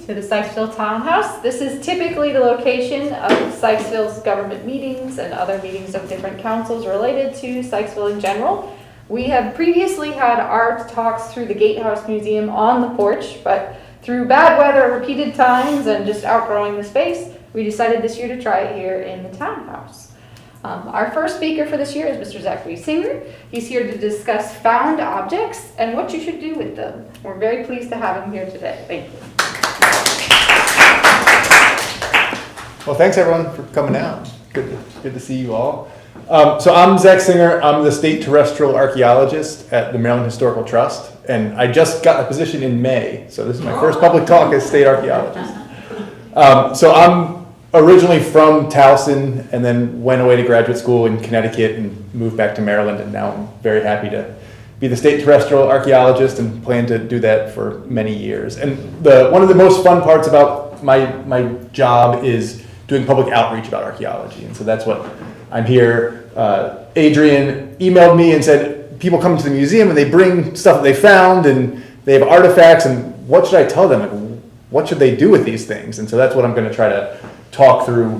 to the Sykesville Townhouse. This is typically the location of Sykesville's government meetings and other meetings of different councils related to Sykesville in general. We have previously had art talks through the Gatehouse Museum on the porch, but through bad weather, repeated times, and just outgrowing the space, we decided this year to try it here in the townhouse. Our first speaker for this year is Mr. Zachary Singer. He's here to discuss found objects and what you should do with them. We're very pleased to have him here today. Thank you. Well, thanks everyone for coming out. Good to see you all. So I'm Zach Singer. I'm the state terrestrial archaeologist at the Maryland Historical Trust, and I just got a position in May. So this is my first public talk as state archaeologist. So I'm originally from Towson and then went away to graduate school in Connecticut and moved back to Maryland, and now I'm very happy to be the state terrestrial archaeologist and plan to do that for many years. And one of the most fun parts about my job is doing public outreach about archaeology, and so that's what I'm here. Adrian emailed me and said people come to the museum and they bring stuff that they found and they have artifacts, and what should I tell them? Like, what should they do with these things? And so that's what I'm going to try to talk through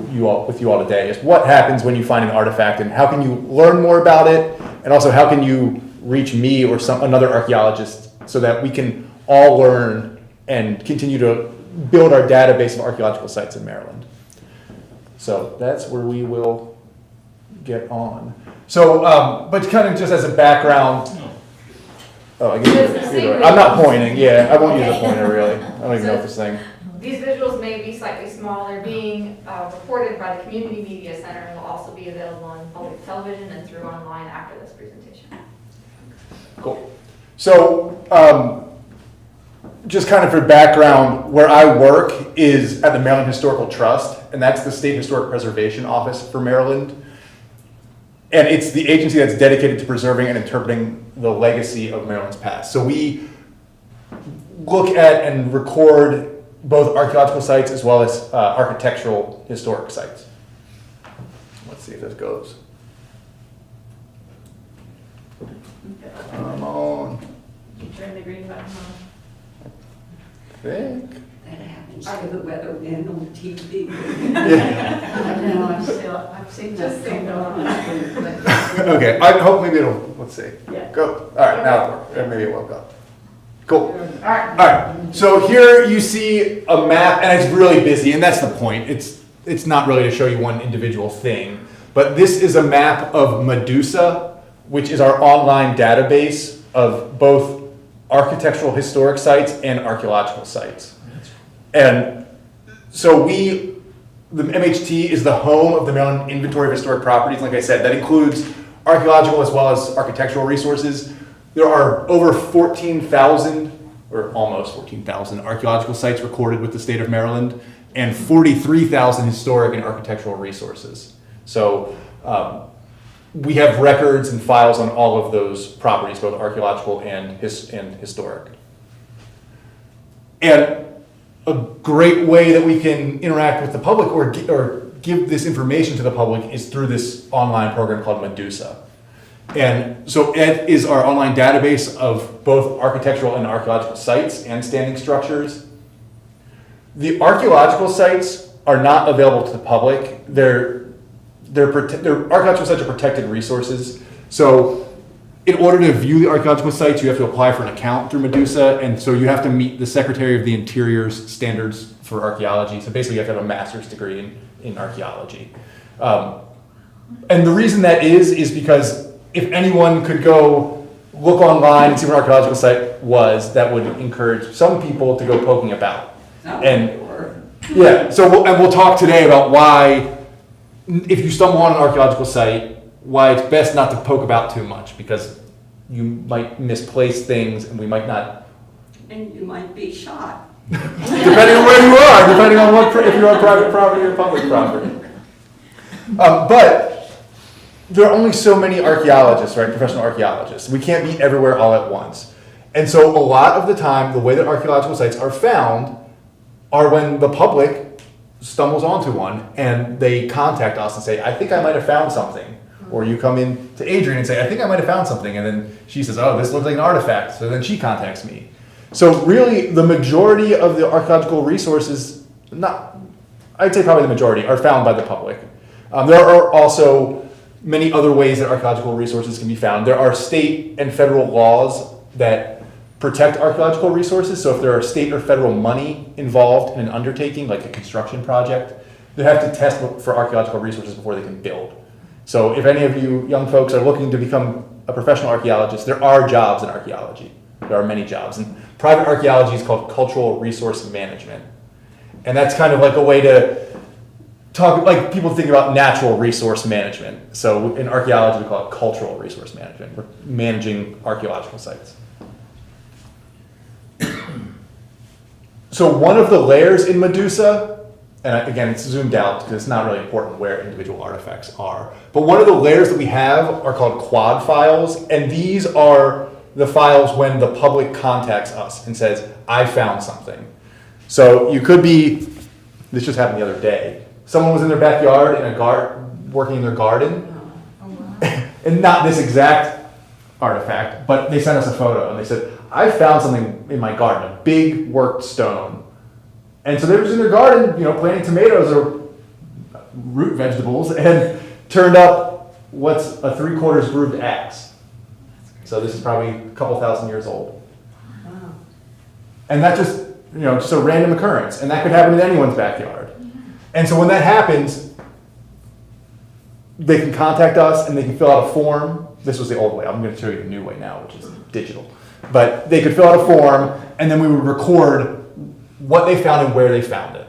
with you all today, is what happens when you find an artifact and how can you learn more about it, and also how can you reach me or another archaeologist so that we can all learn and continue to build our database of archaeological sites in Maryland. So that's where we will get on. So, but kind of just as a background, I guess I'm not pointing. Yeah, I won't use a pointer really. I don't even know if this thing. These visuals may be slightly smaller, being reported by the Community Media Center, and will also be available on public television and through online after this presentation. Cool. So, just kind of for background, where I work is at the Maryland Historical Trust, and that's the State Historic Preservation Office for Maryland. And it's the agency that's dedicated to preserving and interpreting the legacy of Maryland's past. So we look at and record both archaeological sites as well as architectural historic sites. Let's see if this goes. Come on. You turn the green button on. I think. That happens to the weatherman on TV. I know, I've seen this thing go on. Okay, I hope maybe it'll, let's see. Yeah. Go. All right, now it worked. Maybe it woke up. Cool. All right. All right, so here you see a map, and it's really busy, and that's the point. It's not really to show you one individual thing, but this is a map of Medusa, which is our online database of both architectural historic sites and archaeological sites. And so the MHT is the home of the Maryland Inventory of Historic Properties. Like I said, that includes archaeological as well as architectural resources. There are over 14,000, or almost 14,000 archaeological sites recorded with the state of Maryland, and 43,000 historic and architectural resources. So we have records and files on all of those properties, both archaeological and historic. And a great way that we can interact with the public or give this information to the public is through this online program called Medusa. And so it is our online database of both architectural and archaeological sites and standing structures. The archaeological sites are not available to the public. Archaeological sites are protected resources. So in order to view the archaeological sites, you have to apply for an account through Medusa, and so you have to meet the Secretary of the Interior's standards for archaeology. So basically you have to have a master's degree in archaeology. And the reason that is because if anyone could go look online and see what an archaeological site was, that would encourage some people to go poking about. Yeah, so we'll talk today about why, if you stumble on an archaeological site, why it's best not to poke about too much, because you might misplace things and we might not. And you might be shot. Depending on where you are, depending on if you're on private property or public property. But there are only so many archaeologists, right? Professional archaeologists. We can't be everywhere all at once. And so a lot of the time, the way that archaeological sites are found are when the public stumbles onto one and they contact us and say, I think I might have found something. Or you come in to Adrian and say, I think I might have found something. And then she says, oh, this looks like an artifact. So then she contacts me. So really, the majority of the archaeological resources, I'd say probably the majority, are found by the public. There are also many other ways that archaeological resources can be found. There are state and federal laws that protect archaeological resources. So if there are state or federal money involved in an undertaking, like a construction project, they have to test for archaeological resources before they can build. So if any of you young folks are looking to become a professional archaeologist, there are jobs in archaeology. There are many jobs. And private archaeology is called cultural resource management. And that's kind of like a way to talk, like people think about natural resource management. So in archaeology, we call it cultural resource management. We're managing archaeological sites. So one of the layers in Medusa, and again, it's zoomed out because it's not really important where individual artifacts are, but one of the layers that we have are called quad files, and these are the files when the public contacts us and says, I found something. So you could be, this just happened the other day, someone was in their backyard in a working in their garden, and not this exact artifact, but they sent us a photo and they said, I found something in my garden, a big worked stone. And so they were just in their garden, planting tomatoes or root vegetables, and turned up what's a 3/4 grooved axe. So this is probably a couple thousand years old. Wow. And that's just a random occurrence, and that could happen in anyone's backyard. And so when that happens, they can contact us and they can fill out a form. This was the old way. I'm going to show you the new way now, which is digital. But they could fill out a form, and then we would record what they found and where they found it.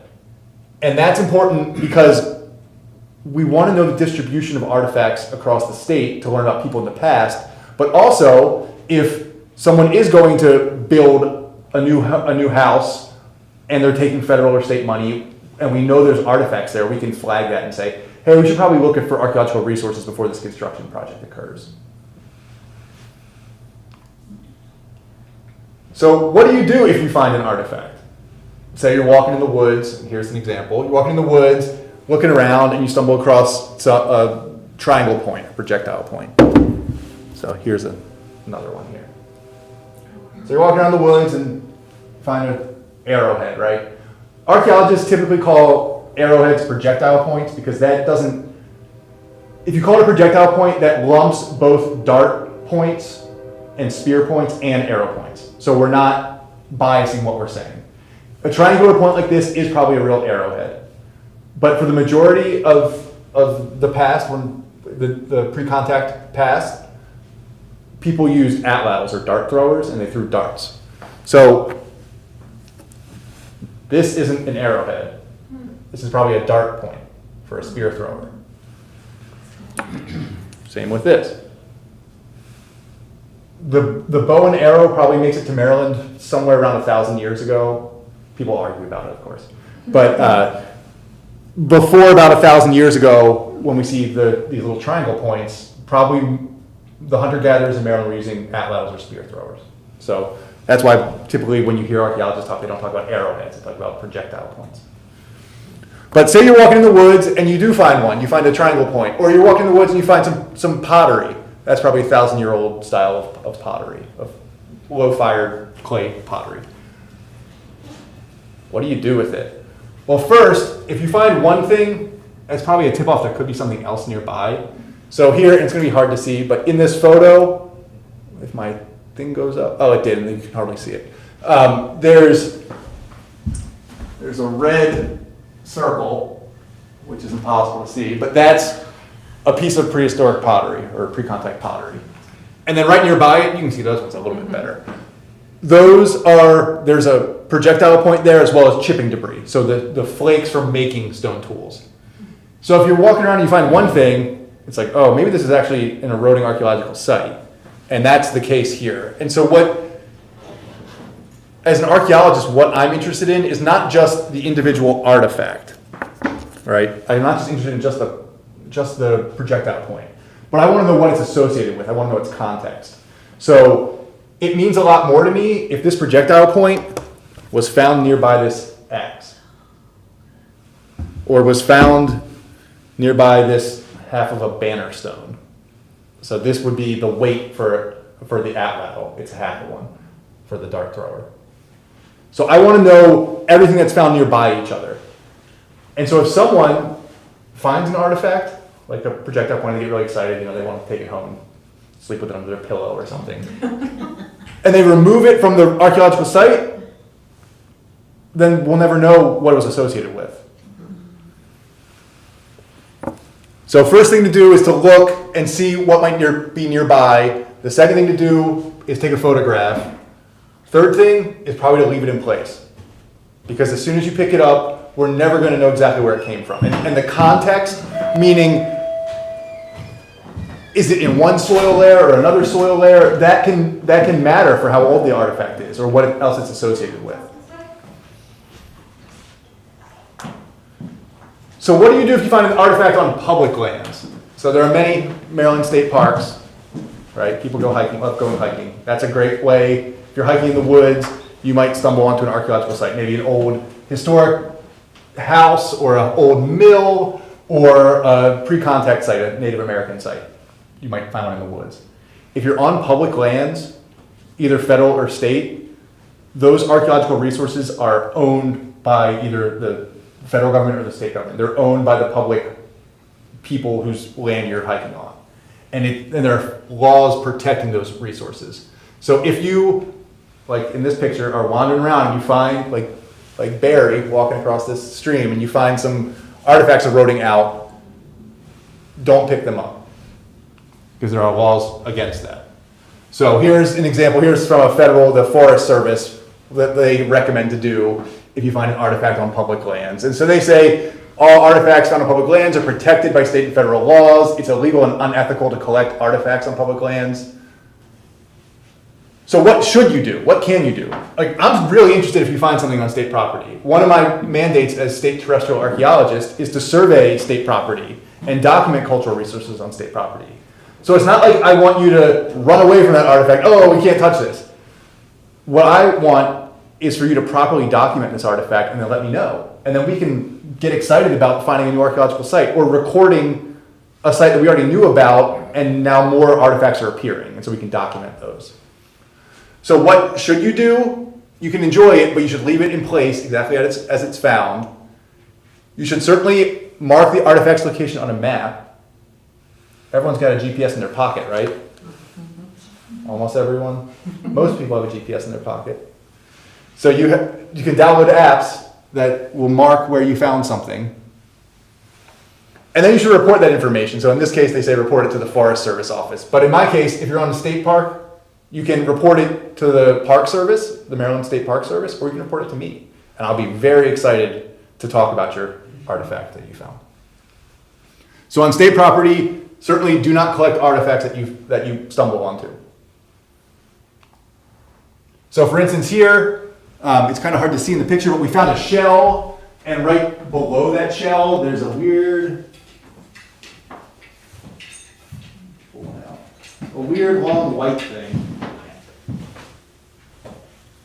And that's important because we want to know the distribution of artifacts across the state to learn about people in the past. But also, if someone is going to build a new house and they're taking federal or state money, and we know there's artifacts there, we can flag that and say, hey, we should probably look for archaeological resources before this construction project occurs. So what do you do if you find an artifact? Say you're walking in the woods, and here's an example. You're walking in the woods, looking around, and you stumble across a triangle point, a projectile point. So here's another one here. So you're walking around the woods and find an arrowhead, right? Archaeologists typically call arrowheads projectile points because that doesn't, if you call it a projectile point, that lumps both dart points and spear points and arrow points. So we're not biasing what we're saying. A triangular point like this is probably a real arrowhead. But for the majority of the past, when the pre-contact past, people used atlatls or dart throwers and they threw darts. So this isn't an arrowhead. This is probably a dart point for a spear thrower. Same with this. The bow and arrow probably makes it to Maryland somewhere around 1,000 years ago. People argue about it, of course. But before about 1,000 years ago, when we see these little triangle points, probably the hunter-gatherers in Maryland were using atlatls or spear throwers. So that's why typically when you hear archaeologists talk, they don't talk about arrowheads, they talk about projectile points. But say you're walking in the woods and you do find one, you find a triangle point, or you're walking in the woods and you find some pottery. That's probably a 1,000-year-old style of pottery, of low-fired clay pottery. What do you do with it? Well, first, if you find one thing, that's probably a tip-off. There could be something else nearby. So here, it's going to be hard to see, but in this photo, if my thing goes up, oh, it did, and you can hardly see it. There's a red circle, which is impossible to see, but that's a piece of prehistoric pottery or pre-contact pottery. And then right nearby it, you can see those ones a little bit better. There's a projectile point there as well as chipping debris, so the flakes from making stone tools. So if you're walking around and you find one thing, it's like, oh, maybe this is actually an eroding archaeological site. And that's the case here. And so as an archaeologist, what I'm interested in is not just the individual artifact, right? I'm not just interested in just the projectile point, but I want to know what it's associated with. I want to know its context. So it means a lot more to me if this projectile point was found nearby this axe, or was found nearby this half of a banner stone. So this would be the weight for the atlatl. It's half of one for the dart thrower. So I want to know everything that's found nearby each other. And so if someone finds an artifact, like a projectile point, they get really excited, they want to take it home, sleep with it under their pillow or something, and they remove it from the archaeological site, then we'll never know what it was associated with. So first thing to do is to look and see what might be nearby. The second thing to do is take a photograph. Third thing is probably to leave it in place. Because as soon as you pick it up, we're never going to know exactly where it came from. And the context, meaning, is it in one soil layer or another soil layer, that can matter for how old the artifact is or what else it's associated with. So what do you do if you find an artifact on public lands? So there are many Maryland state parks, right? People go hiking, love going hiking. That's a great way. If you're hiking in the woods, you might stumble onto an archaeological site, maybe an old historic house or an old mill or a pre-contact site, a Native American site. You might find one in the woods. If you're on public lands, either federal or state, those archaeological resources are owned by either the federal government or the state government. They're owned by the public people whose land you're hiking on. And there are laws protecting those resources. So if you, like in this picture, are wandering around and you find, like Barry walking across this stream, and you find some artifacts eroding out, don't pick them up, because there are laws against that. So here's an example. Here's from the Forest Service, that they recommend to do if you find an artifact on public lands. And so they say all artifacts found on public lands are protected by state and federal laws. It's illegal and unethical to collect artifacts on public lands. So what should you do? What can you do? I'm really interested if you find something on state property. One of my mandates as state terrestrial archaeologist is to survey state property and document cultural resources on state property. So it's not like I want you to run away from that artifact. Oh, we can't touch this. What I want is for you to properly document this artifact and then let me know. And then we can get excited about finding a new archaeological site or recording a site that we already knew about, and now more artifacts are appearing, and so we can document those. So what should you do? You can enjoy it, but you should leave it in place exactly as it's found. You should certainly mark the artifact's location on a map. Everyone's got a GPS in their pocket, right? Almost everyone. Most people have a GPS in their pocket. So you can download apps that will mark where you found something. And then you should report that information. So in this case, they say report it to the Forest Service office. But in my case, if you're on a state park, you can report it to the Park Service, the Maryland State Park Service, or you can report it to me. And I'll be very excited to talk about your artifact that you found. So on state property, certainly do not collect artifacts that you stumble onto. So for instance here, it's kind of hard to see in the picture, but we found a shell, and right below that shell, there's a weird long white thing.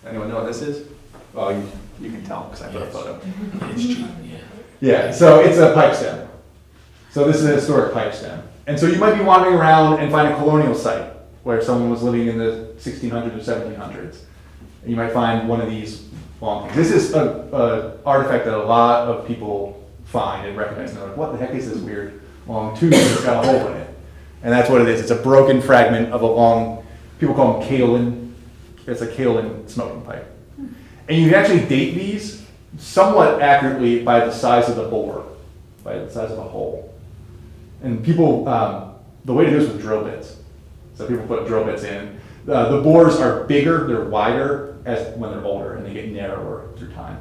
Anyone know what this is? Well, you can tell because I put a photo. Yeah, so it's a pipe stem. So this is a historic pipe stem. And so you might be wandering around and find a colonial site where someone was living in the 1600s or 1700s. And you might find one of these long things. This is an artifact that a lot of people find and recognize. And they're like, what the heck is this weird long tube that's got a hole in it? And that's what it is. It's a broken fragment of a long, people call them kaolin. It's a kaolin smoking pipe. And you can actually date these somewhat accurately by the size of the bore, by the size of the hole. And people, the way to do this with drill bits. So people put drill bits in. The bores are bigger, they're wider when they're older, and they get narrower through time.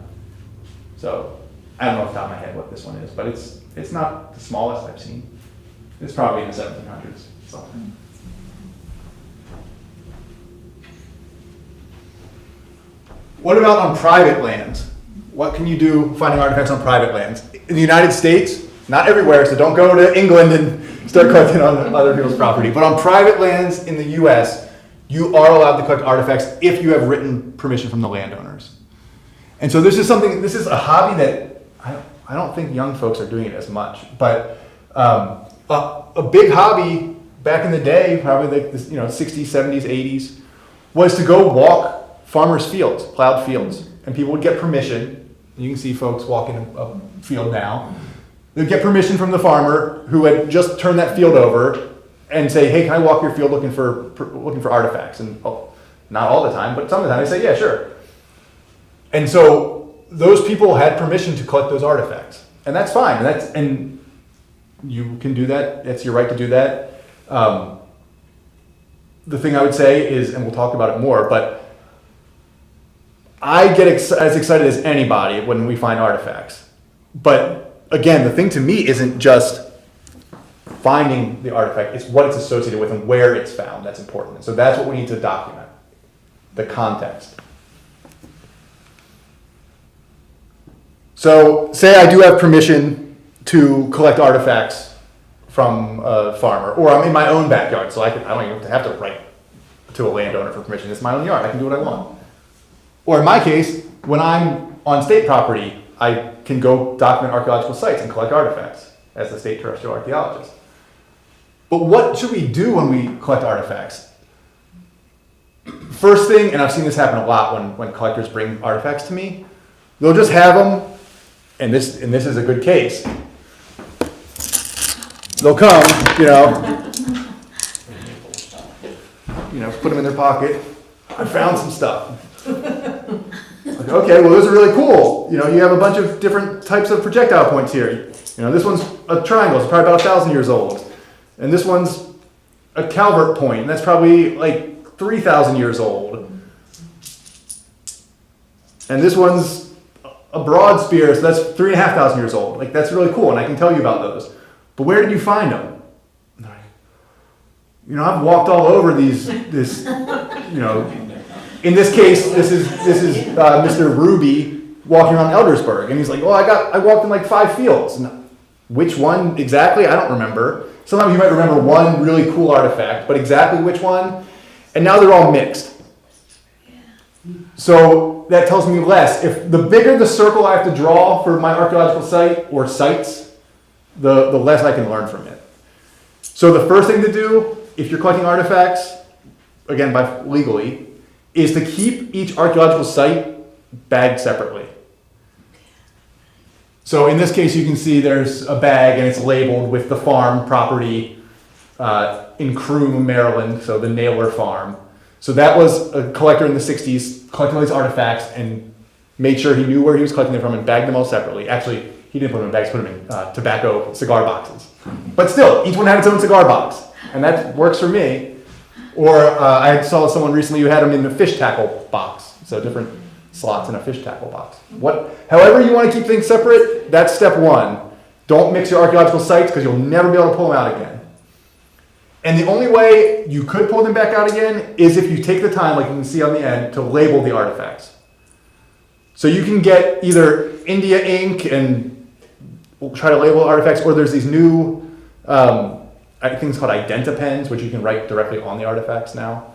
So I don't know off the top of my head what this one is, but it's not the smallest I've seen. It's probably in the 1700s. Something. What about on private lands? What can you do finding artifacts on private lands? In the United States, not everywhere, so don't go to England and start collecting on other people's property. But on private lands in the US, you are allowed to collect artifacts if you have written permission from the landowners. And so this is a hobby that I don't think young folks are doing it as much. But a big hobby back in the day, probably like this, 60s, 70s, 80s, was to go walk farmers' fields, plowed fields, and people would get permission. You can see folks walking a field now. They'd get permission from the farmer who had just turned that field over and say, hey, can I walk your field looking for artifacts? And not all the time, but some of the time they say, yeah, sure. And so those people had permission to collect those artifacts. And that's fine. And you can do that. It's your right to do that. The thing I would say is, and we'll talk about it more, but I get as excited as anybody when we find artifacts. But again, the thing to me isn't just finding the artifact, it's what it's associated with and where it's found that's important. And so that's what we need to document, the context. So say I do have permission to collect artifacts from a farmer, or I'm in my own backyard, so I don't even have to write to a landowner for permission. It's my own yard, I can do what I want. Or in my case, when I'm on state property, I can go document archaeological sites and collect artifacts as the state terrestrial archaeologist. But what should we do when we collect artifacts? First thing, and I've seen this happen a lot when collectors bring artifacts to me, they'll just have them, and this is a good case. They'll come, put them in their pocket. I found some stuff. Like, okay, well, those are really cool. You have a bunch of different types of projectile points here. This one's a triangle. It's probably about 1,000 years old. And this one's a Calvert point, and that's probably like 3,000 years old. And this one's a broad spear, so that's 3,500 years old. Like, that's really cool, and I can tell you about those. But where did you find them? I've walked all over in this case, this is Mr. Ruby walking around Eldersburg, and he's like, I walked in like 5 fields. And which one exactly? I don't remember. Sometimes you might remember one really cool artifact, but exactly which one? And now they're all mixed. So that tells me less. If the bigger the circle I have to draw for my archaeological site or sites, the less I can learn from it. So the first thing to do, if you're collecting artifacts, again, legally, is to keep each archaeological site bagged separately. So in this case, you can see there's a bag and it's labeled with the farm property in Croom, Maryland, so the Naylor Farm. So that was a collector in the 60s collecting all these artifacts and made sure he knew where he was collecting them from and bagged them all separately. Actually, he didn't put them in bags, put them in tobacco cigar boxes. But still, each one had its own cigar box, and that works for me. Or I saw someone recently who had them in a fish tackle box, so different slots in a fish tackle box. However you want to keep things separate, that's step one. Don't mix your archaeological sites because you'll never be able to pull them out again. And the only way you could pull them back out again is if you take the time, like you can see on the end, to label the artifacts. So you can get either India ink and try to label artifacts, or there's these new things called identapens, which you can write directly on the artifacts now.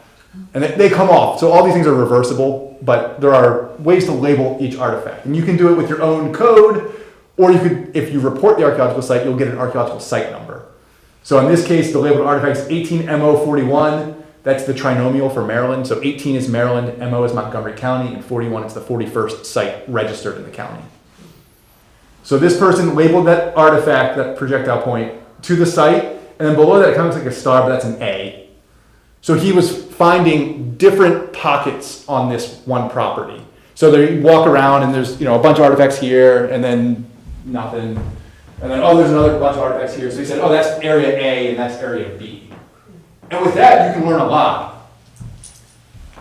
And they come off. So all these things are reversible, but there are ways to label each artifact. And you can do it with your own code, or you could, if you report the archaeological site, you'll get an archaeological site number. So in this case, the labeled artifact is 18MO41. That's the trinomial for Maryland. So 18 is Maryland, MO is Montgomery County, and 41 is the 41st site registered in the county. So this person labeled that artifact, that projectile point, to the site, and then below that it comes like a star, but that's an A. So he was finding different pockets on this one property. So they walk around and there's a bunch of artifacts here, and then nothing. And then, there's another bunch of artifacts here. So he said, that's area A and that's area B. And with that, you can learn a lot.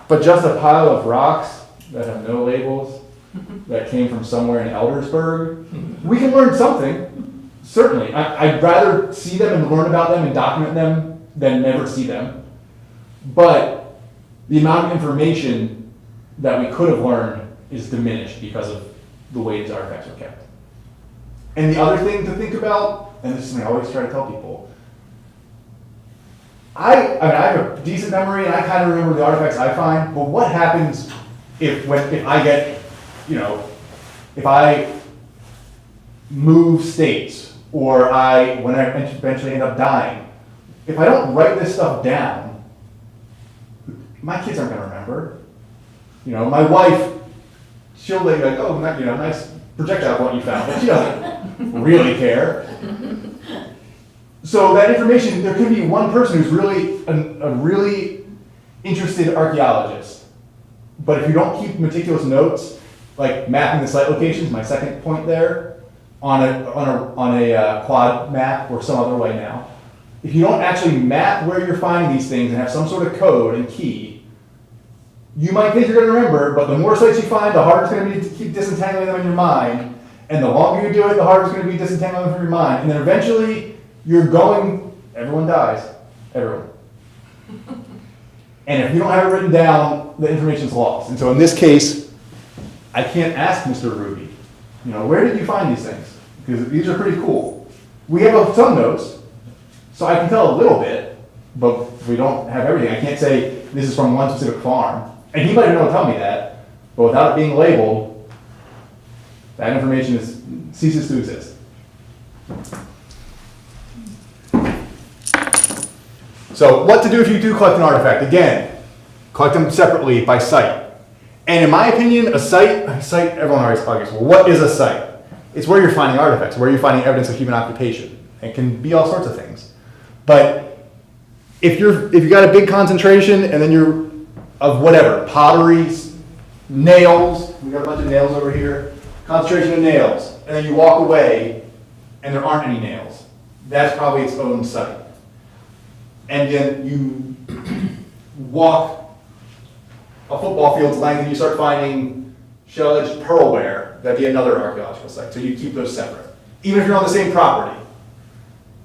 But just a pile of rocks that have no labels, that came from somewhere in Eldersburg, we can learn something, certainly. I'd rather see them and learn about them and document them than never see them. But the amount of information that we could have learned is diminished because of the way these artifacts are kept. And the other thing to think about, and this is something I always try to tell people, I have a decent memory and I kind of remember the artifacts I find, but what happens if I get, if I move states, or when I eventually end up dying, if I don't write this stuff down, my kids aren't going to remember. My wife, she'll be like, oh, nice projectile point you found, but she doesn't really care. So that information, there could be one person who's really a really interested archaeologist. But if you don't keep meticulous notes, like mapping the site locations, my second point there, on a quad map or some other way now, if you don't actually map where you're finding these things and have some sort of code and key, you might think you're going to remember, but the more sites you find, the harder it's going to be to keep disentangling them in your mind. And the longer you do it, the harder it's going to be disentangling them from your mind. And then eventually, everyone dies. Everyone. And if you don't have it written down, the information's lost. And so in this case, I can't ask Mr. Ruby, where did you find these things? Because these are pretty cool. We have some notes, so I can tell a little bit, but we don't have everything. I can't say this is from one specific farm. And he might be able to tell me that, but without it being labeled, that information ceases to exist. So what to do if you do collect an artifact? Again, collect them separately by site. And in my opinion, a site, everyone always argues, well, what is a site? It's where you're finding artifacts, where you're finding evidence of human occupation. It can be all sorts of things. But if you got a big concentration and then you're of whatever, pottery, nails, we got a bunch of nails over here, concentration of nails, and then you walk away and there aren't any nails, that's probably its own site. And then you walk a football field's length and you start finding shell-edged pearlware, that'd be another archaeological site. So you keep those separate. Even if you're on the same property.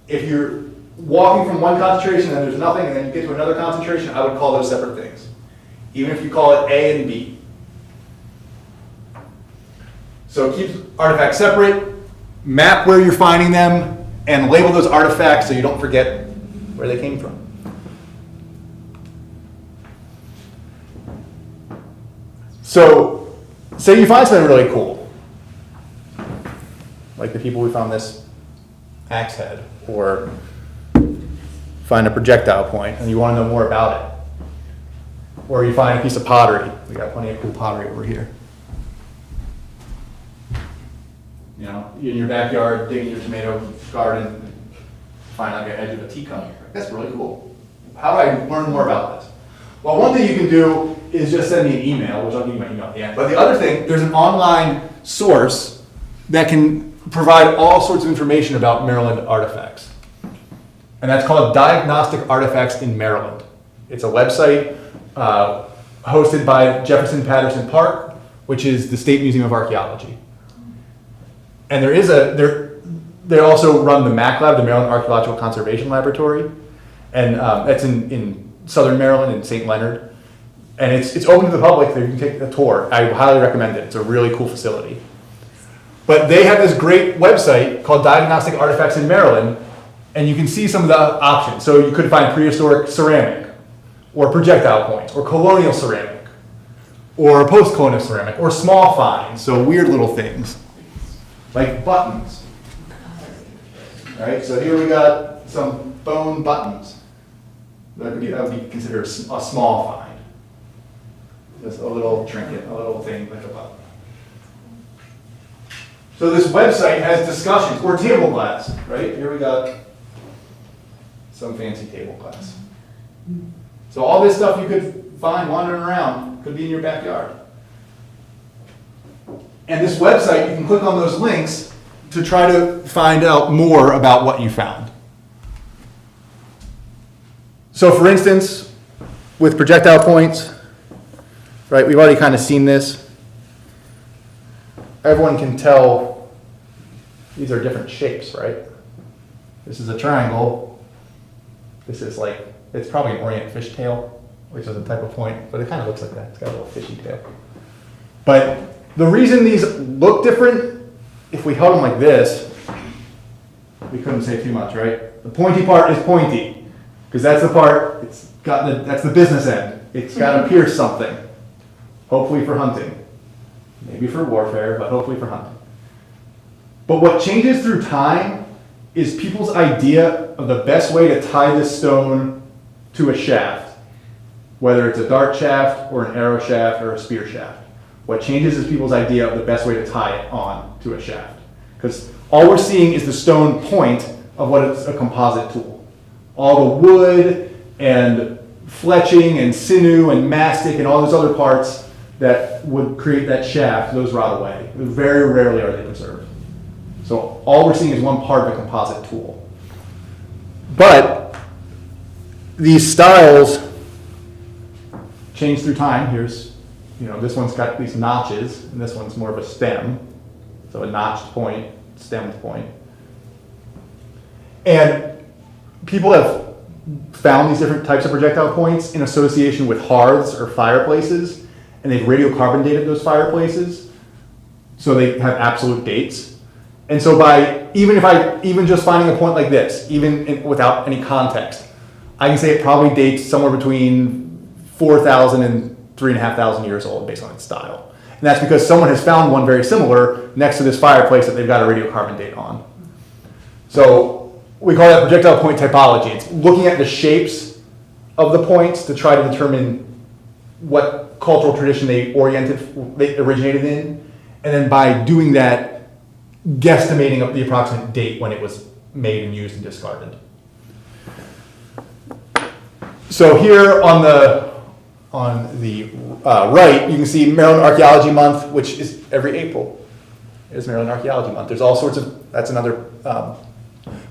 If you're walking from one concentration and there's nothing and then you get to another concentration, I would call those separate things. Even if you call it A and B. So keep artifacts separate, map where you're finding them, and label those artifacts so you don't forget where they came from. So, say you find something really cool, like the people who found this axe head, or find a projectile point and you want to know more about it. Or you find a piece of pottery. We got plenty of cool pottery over here. In your backyard, digging your tomato garden, find like an edge of a teacup. That's really cool. How do I learn more about this? Well, one thing you can do is just send me an email, which I'll give you my email at the end. But the other thing, there's an online source that can provide all sorts of information about Maryland artifacts. And that's called Diagnostic Artifacts in Maryland. It's a website hosted by Jefferson Patterson Park, which is the State Museum of Archaeology. And they also run the MAC Lab, the Maryland Archaeological Conservation Laboratory, and that's in southern Maryland in St. Leonard. And it's open to the public. You can take a tour. I highly recommend it. It's a really cool facility. But they have this great website called Diagnostic Artifacts in Maryland, and you can see some of the options. So you could find prehistoric ceramic, or projectile points, or colonial ceramic, or post-colonial ceramic, or small finds, so weird little things, like buttons. All right, so here we got some bone buttons. That would be considered a small find. Just a little trinket, a little thing like a button. So this website has discussions, or table glass, right? Here we got some fancy table glass. So all this stuff you could find wandering around could be in your backyard. And this website, you can click on those links to try to find out more about what you found. So for instance, with projectile points, right, we've already kind of seen this. Everyone can tell these are different shapes, right? This is a triangle. This is like, it's probably an orient fishtail, which is a type of point, but it kind of looks like that. It's got a little fishy tail. But the reason these look different, if we held them like this, we couldn't say too much, right? The pointy part is pointy, because that's the part, that's the business end. It's got to pierce something, hopefully for hunting. Maybe for warfare, but hopefully for hunting. But what changes through time is people's idea of the best way to tie this stone to a shaft, whether it's a dart shaft or an arrow shaft or a spear shaft. What changes is people's idea of the best way to tie it on to a shaft. Because all we're seeing is the stone point of what is a composite tool. All the wood and fletching and sinew and mastic and all those other parts that would create that shaft, those rot away. Very rarely are they preserved. So all we're seeing is one part of a composite tool. But these styles change through time. Here's, this one's got these notches, and this one's more of a stem. So a notched point, stemmed point. And people have found these different types of projectile points in association with hearths or fireplaces, and they've radiocarbon dated those fireplaces, so they have absolute dates. And so even just finding a point like this, without any context, I can say it probably dates somewhere between 4,000 and 3,500 years old based on its style. And that's because someone has found one very similar next to this fireplace that they've got a radiocarbon date on. So we call that projectile point typology. It's looking at the shapes of the points to try to determine what cultural tradition they originated in, and then by doing that, guesstimating the approximate date when it was made and used and discarded. So here on the right, you can see Maryland Archaeology Month, which is every April. It is Maryland Archaeology Month. There's all sorts of, that's another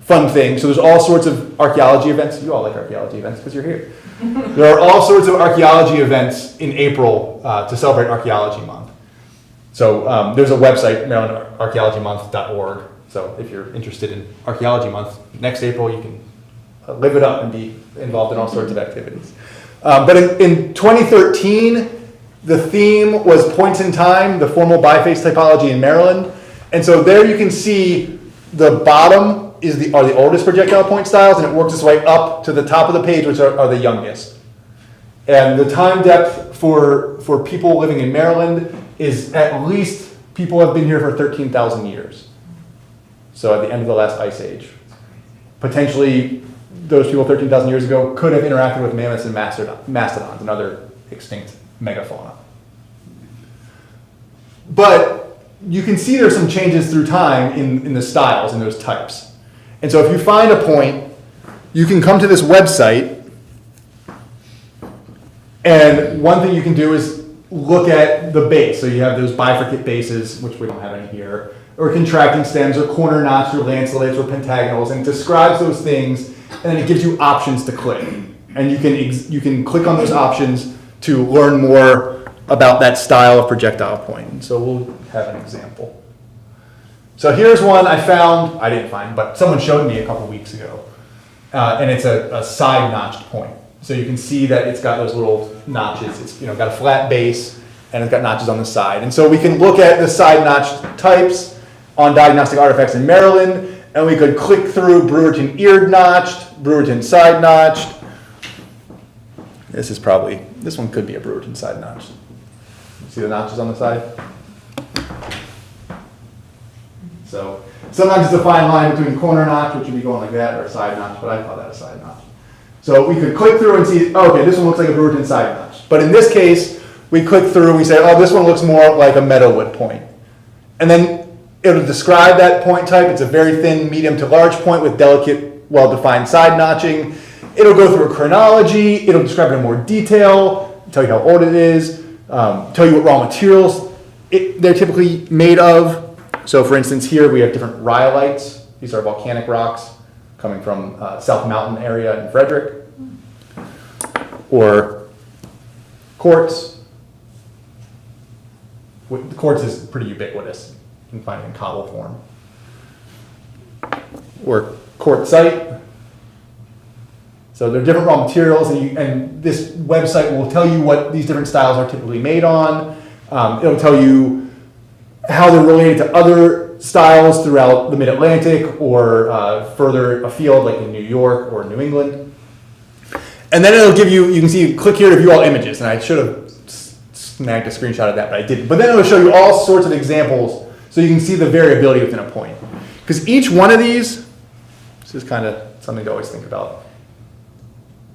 fun thing. So there's all sorts of archaeology events. You all like archaeology events because you're here. There are all sorts of archaeology events in April to celebrate Archaeology Month. So there's a website, MarylandArchaeologyMonth.org. So if you're interested in Archaeology Month, next April you can live it up and be involved in all sorts of activities. But in 2013, the theme was points in time, the formal biface typology in Maryland. And so there you can see the bottom are the oldest projectile point styles, and it works its way up to the top of the page, which are the youngest. And the time depth for people living in Maryland is at least people have been here for 13,000 years. So at the end of the last ice age. Potentially, those people 13,000 years ago could have interacted with mammoths and mastodons and other extinct megafauna. But you can see there's some changes through time in the styles and those types. And so if you find a point, you can come to this website, and one thing you can do is look at the base. So you have those bifurcate bases, which we don't have any here, or contracting stems, or corner knots, or lanceolates, or pentagonals, and it describes those things, and then it gives you options to click. And you can click on those options to learn more about that style of projectile point. And so we'll have an example. So here's one I didn't find, but someone showed me a couple weeks ago. And it's a side notched point. So you can see that it's got those little notches. It's got a flat base, and it's got notches on the side. And so we can look at the side notched types on diagnostic artifacts in Maryland, and we could click through Brewerton eared notched, Brewerton side notched. This one could be a Brewerton side notched. See the notches on the side? So sometimes it's a fine line between corner notch, which would be going like that, or a side notch, but I call that a side notch. So we could click through and see, okay, this one looks like a Brewerton side notch. But in this case, we click through and we say, oh, this one looks more like a meadowwood point. And then it'll describe that point type. It's a very thin, medium to large point with delicate, well-defined side notching. It'll go through a chronology. It'll describe it in more detail, tell you how old it is, tell you what raw materials they're typically made of. So for instance, here we have different rhyolites. These are volcanic rocks coming from South Mountain area in Frederick. Or quartz. Quartz is pretty ubiquitous. You can find it in cobble form. Or quartzite. So they're different raw materials, and this website will tell you what these different styles are typically made on. It'll tell you how they're related to other styles throughout the Mid-Atlantic or further afield, like in New York or New England. And then it'll give you can see, click here to view all images, and I should have snagged a screenshot of that, but I didn't. But then it'll show you all sorts of examples so you can see the variability within a point. Because each one of these, this is kind of something to always think about.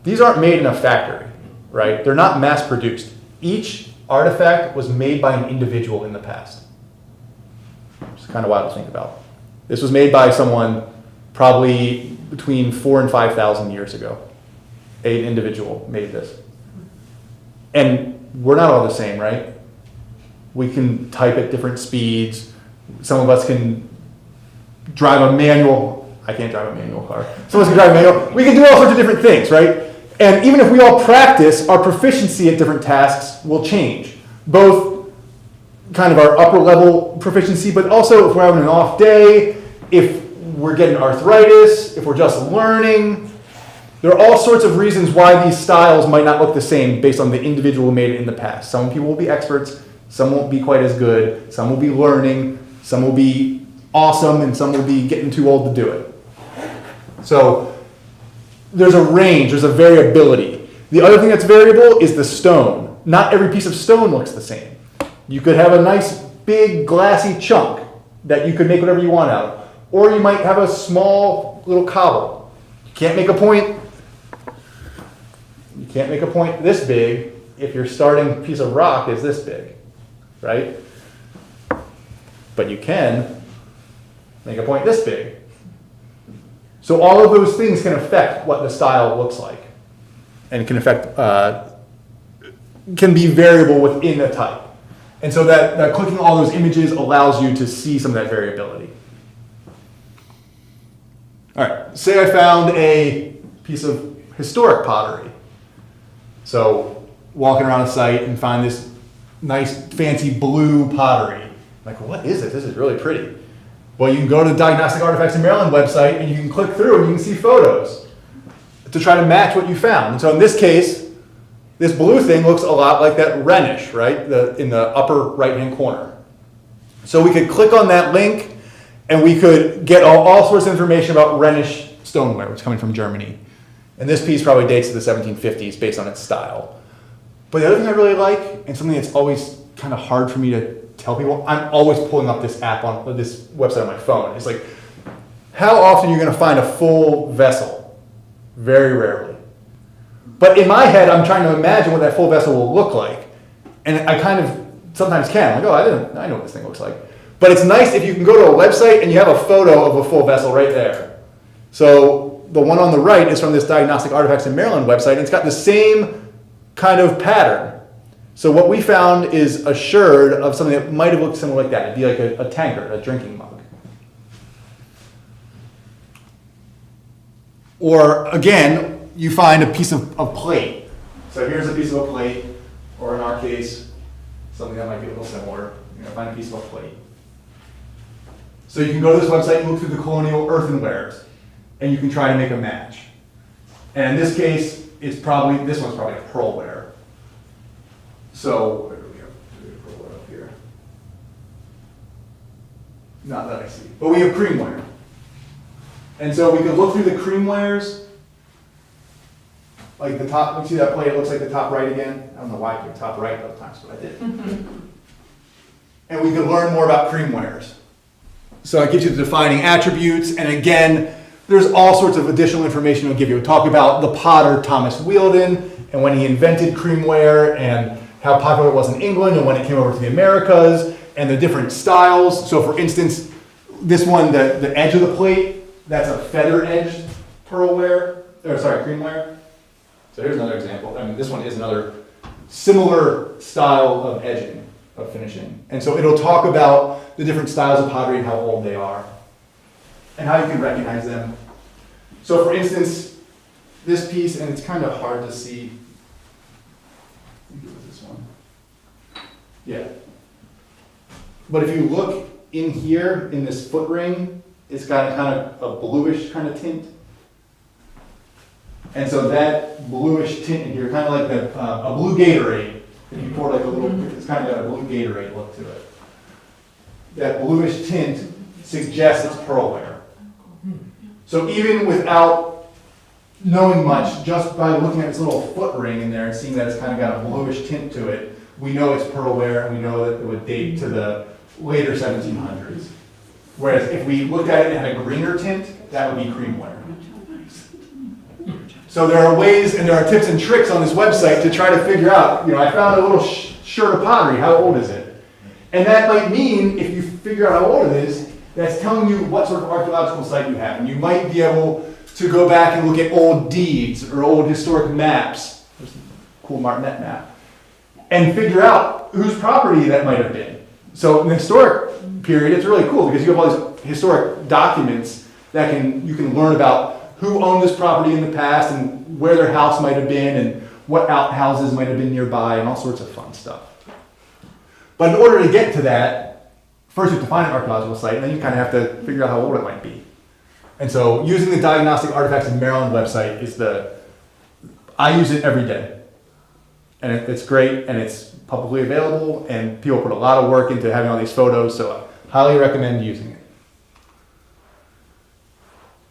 These aren't made in a factory, right? They're not mass produced. Each artifact was made by an individual in the past. It's kind of wild to think about. This was made by someone probably between 4,000 and 5,000 years ago. An individual made this. And we're not all the same, right? We can type at different speeds. Some of us can drive a manual. I can't drive a manual car. Some of us can drive a manual. We can do all sorts of different things, right? And even if we all practice, our proficiency at different tasks will change. Both kind of our upper level proficiency, but also if we're having an off day, if we're getting arthritis, if we're just learning. There are all sorts of reasons why these styles might not look the same based on the individual who made it in the past. Some people will be experts, some won't be quite as good, some will be learning, some will be awesome, and some will be getting too old to do it. So there's a range, there's a variability. The other thing that's variable is the stone. Not every piece of stone looks the same. You could have a nice big glassy chunk that you could make whatever you want out of. Or you might have a small little cobble. You can't make a point this big if your starting piece of rock is this big, right? But you can make a point this big. So all of those things can affect what the style looks like, and can affect, can be variable within a type. And so that clicking all those images allows you to see some of that variability. All right, say I found a piece of historic pottery. So walking around a site and find this nice fancy blue pottery. Like, what is it? This is really pretty. Well, you can go to the Diagnostic Artifacts in Maryland website and you can click through and you can see photos to try to match what you found. And so in this case, this blue thing looks a lot like that Rhenish, right? In the upper right-hand corner. So we could click on that link and we could get all sorts of information about Rhenish stoneware, which is coming from Germany. And this piece probably dates to the 1750s based on its style. But the other thing I really like, and something that's always kind of hard for me to tell people, I'm always pulling up this app on this website on my phone. It's like, how often are you going to find a full vessel? Very rarely. But in my head, I'm trying to imagine what that full vessel will look like. And I kind of sometimes can. I'm like, oh, I know what this thing looks like. But it's nice if you can go to a website and you have a photo of a full vessel right there. So the one on the right is from this Diagnostic Artifacts in Maryland website, and it's got the same kind of pattern. So what we found is a sherd of something that might have looked similar like that. It'd be like a tankard, a drinking mug. Or again, you find a piece of plate. So here's a piece of a plate, or in our case, something that might be a little similar. You're gonna find a piece of a plate. So you can go to this website and look through the colonial earthenwares, and you can try to make a match. And in this case, this one's probably a pearlware. So, where do we have pearlware up here? Not that I see, but we have creamware. And so we could look through the creamwares, like the top, you see that plate, it looks like the top right again. I don't know why I picked top right both times, but I did. And we could learn more about creamwares. So it gives you the defining attributes, and again, there's all sorts of additional information it'll give you. It'll talk about the potter Thomas Wheeldon, and when he invented creamware, and how popular it was in England, and when it came over to the Americas, and the different styles. So for instance, this one, the edge of the plate, that's a feather-edged creamware. So here's another example. I mean, this one is another similar style of edging, of finishing. And so it'll talk about the different styles of pottery and how old they are, and how you can recognize them. So for instance, this piece, and it's kind of hard to see. I think it was this one. Yeah. But if you look in here, in this foot ring, it's got a kind of a bluish kind of tint. And so that bluish tint in here, kind of like a blue Gatorade. If you pour like a little, it's kind of got a blue Gatorade look to it. That bluish tint suggests it's pearlware. So even without knowing much, just by looking at this little foot ring in there and seeing that it's kind of got a bluish tint to it, we know it's pearlware, and we know that it would date to the later 1700s. Whereas if we looked at it and had a greener tint, that would be creamware. So there are ways and there are tips and tricks on this website to try to figure out, I found a little shirt of pottery, how old is it? And that might mean, if you figure out how old it is, that's telling you what sort of archaeological site you have. And you might be able to go back and look at old deeds or old historic maps. There's a cool Marvin map. And figure out whose property that might have been. So in the historic period, it's really cool because you have all these historic documents that you can learn about who owned this property in the past and where their house might have been and what outhouses might have been nearby and all sorts of fun stuff. But in order to get to that, first you have to find an archaeological site, and then you kind of have to figure out how old it might be. And so using the Diagnostic Artifacts in Maryland website I use it every day. And it's great, and it's publicly available, and people put a lot of work into having all these photos, so I highly recommend using it.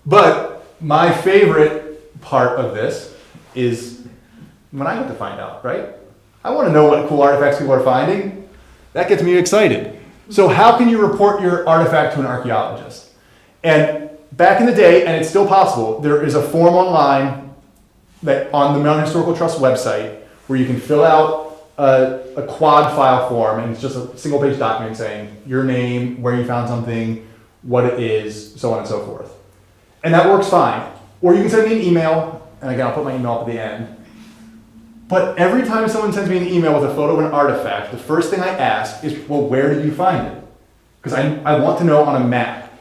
But my favorite part of this is when I get to find out, right? I want to know what cool artifacts people are finding. That gets me excited. So how can you report your artifact to an archaeologist? And back in the day, and it's still possible, there is a form online that on the Maryland Historical Trust website where you can fill out a quad file form, and it's just a single page document saying your name, where you found something, what it is, so on and so forth. And that works fine. Or you can send me an email, and again, I'll put my email up at the end. But every time someone sends me an email with a photo of an artifact, the first thing I ask is, well, where did you find it? Because I want to know on a map.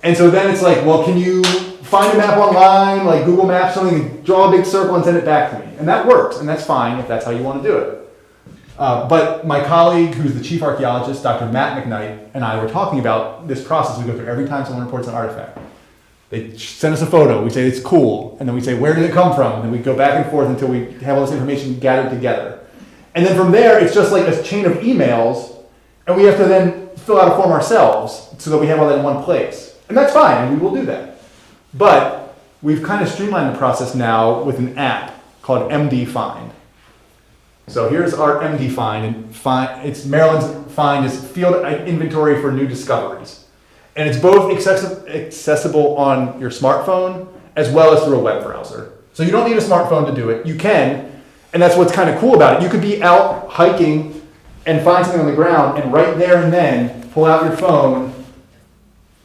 And so then it's like, well, can you find a map online, like Google Maps, something, draw a big circle and send it back to me? And that works, and that's fine if that's how you want to do it. But my colleague, who's the chief archaeologist, Dr. Matt McKnight, and I were talking about this process we go through every time someone reports an artifact. They send us a photo, we say it's cool, and then we say, where did it come from? And we go back and forth until we have all this information gathered together. And then from there, it's just like a chain of emails, and we have to then fill out a form ourselves so that we have all that in one place. And that's fine, and we will do that. But we've kind of streamlined the process now with an app called MD Find. So here's our MD Find, and it's Maryland's Find is Field Inventory for New Discoveries. And it's both accessible on your smartphone as well as through a web browser. So you don't need a smartphone to do it. You can, and that's what's kind of cool about it. You could be out hiking and find something on the ground, and right there and then pull out your phone,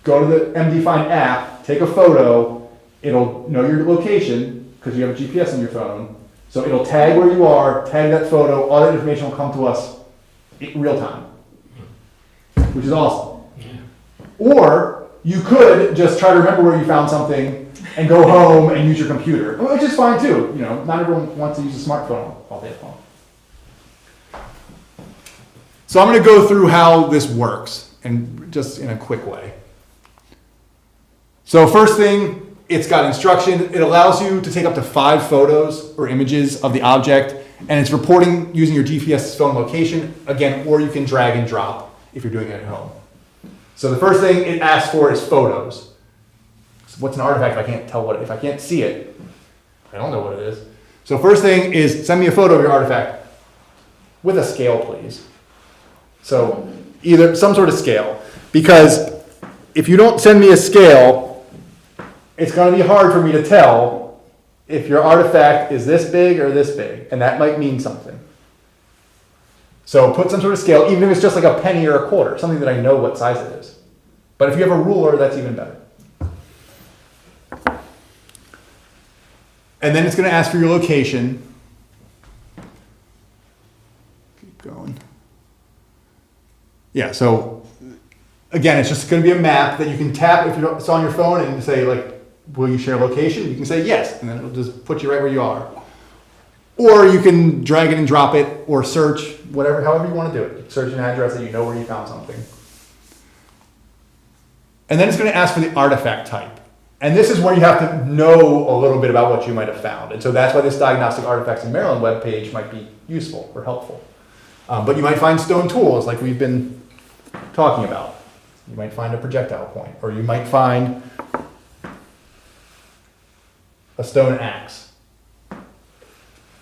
go to the MD Find app, take a photo. It'll know your location because you have a GPS on your phone. So it'll tag where you are, tag that photo. All that information will come to us in real time, which is awesome. Or you could just try to remember where you found something and go home and use your computer, which is fine too. Not everyone wants to use a smartphone all day long. So I'm going to go through how this works, and just in a quick way. So first thing, it's got instruction. It allows you to take up to 5 photos or images of the object, and it's reporting using your GPS phone location, again, or you can drag and drop if you're doing it at home. So the first thing it asks for is photos. So what's an artifact if I can't tell if I can't see it? I don't know what it is. So first thing is send me a photo of your artifact with a scale, please. So either some sort of scale, because if you don't send me a scale, it's going to be hard for me to tell if your artifact is this big or this big, and that might mean something. So put some sort of scale, even if it's just like a penny or a quarter, something that I know what size it is. But if you have a ruler, that's even better. And then it's going to ask for your location. Keep going. Yeah, so again, it's just going to be a map that you can tap if it's on your phone and say, like, will you share location? You can say yes, and then it'll just put you right where you are. Or you can drag it and drop it, or search, however you want to do it. Search an address that you know where you found something. And then it's going to ask for the artifact type. And this is where you have to know a little bit about what you might have found. And so that's why this Diagnostic Artifacts in Maryland webpage might be useful or helpful. But you might find stone tools like we've been talking about. You might find a projectile point, or you might find a stone axe.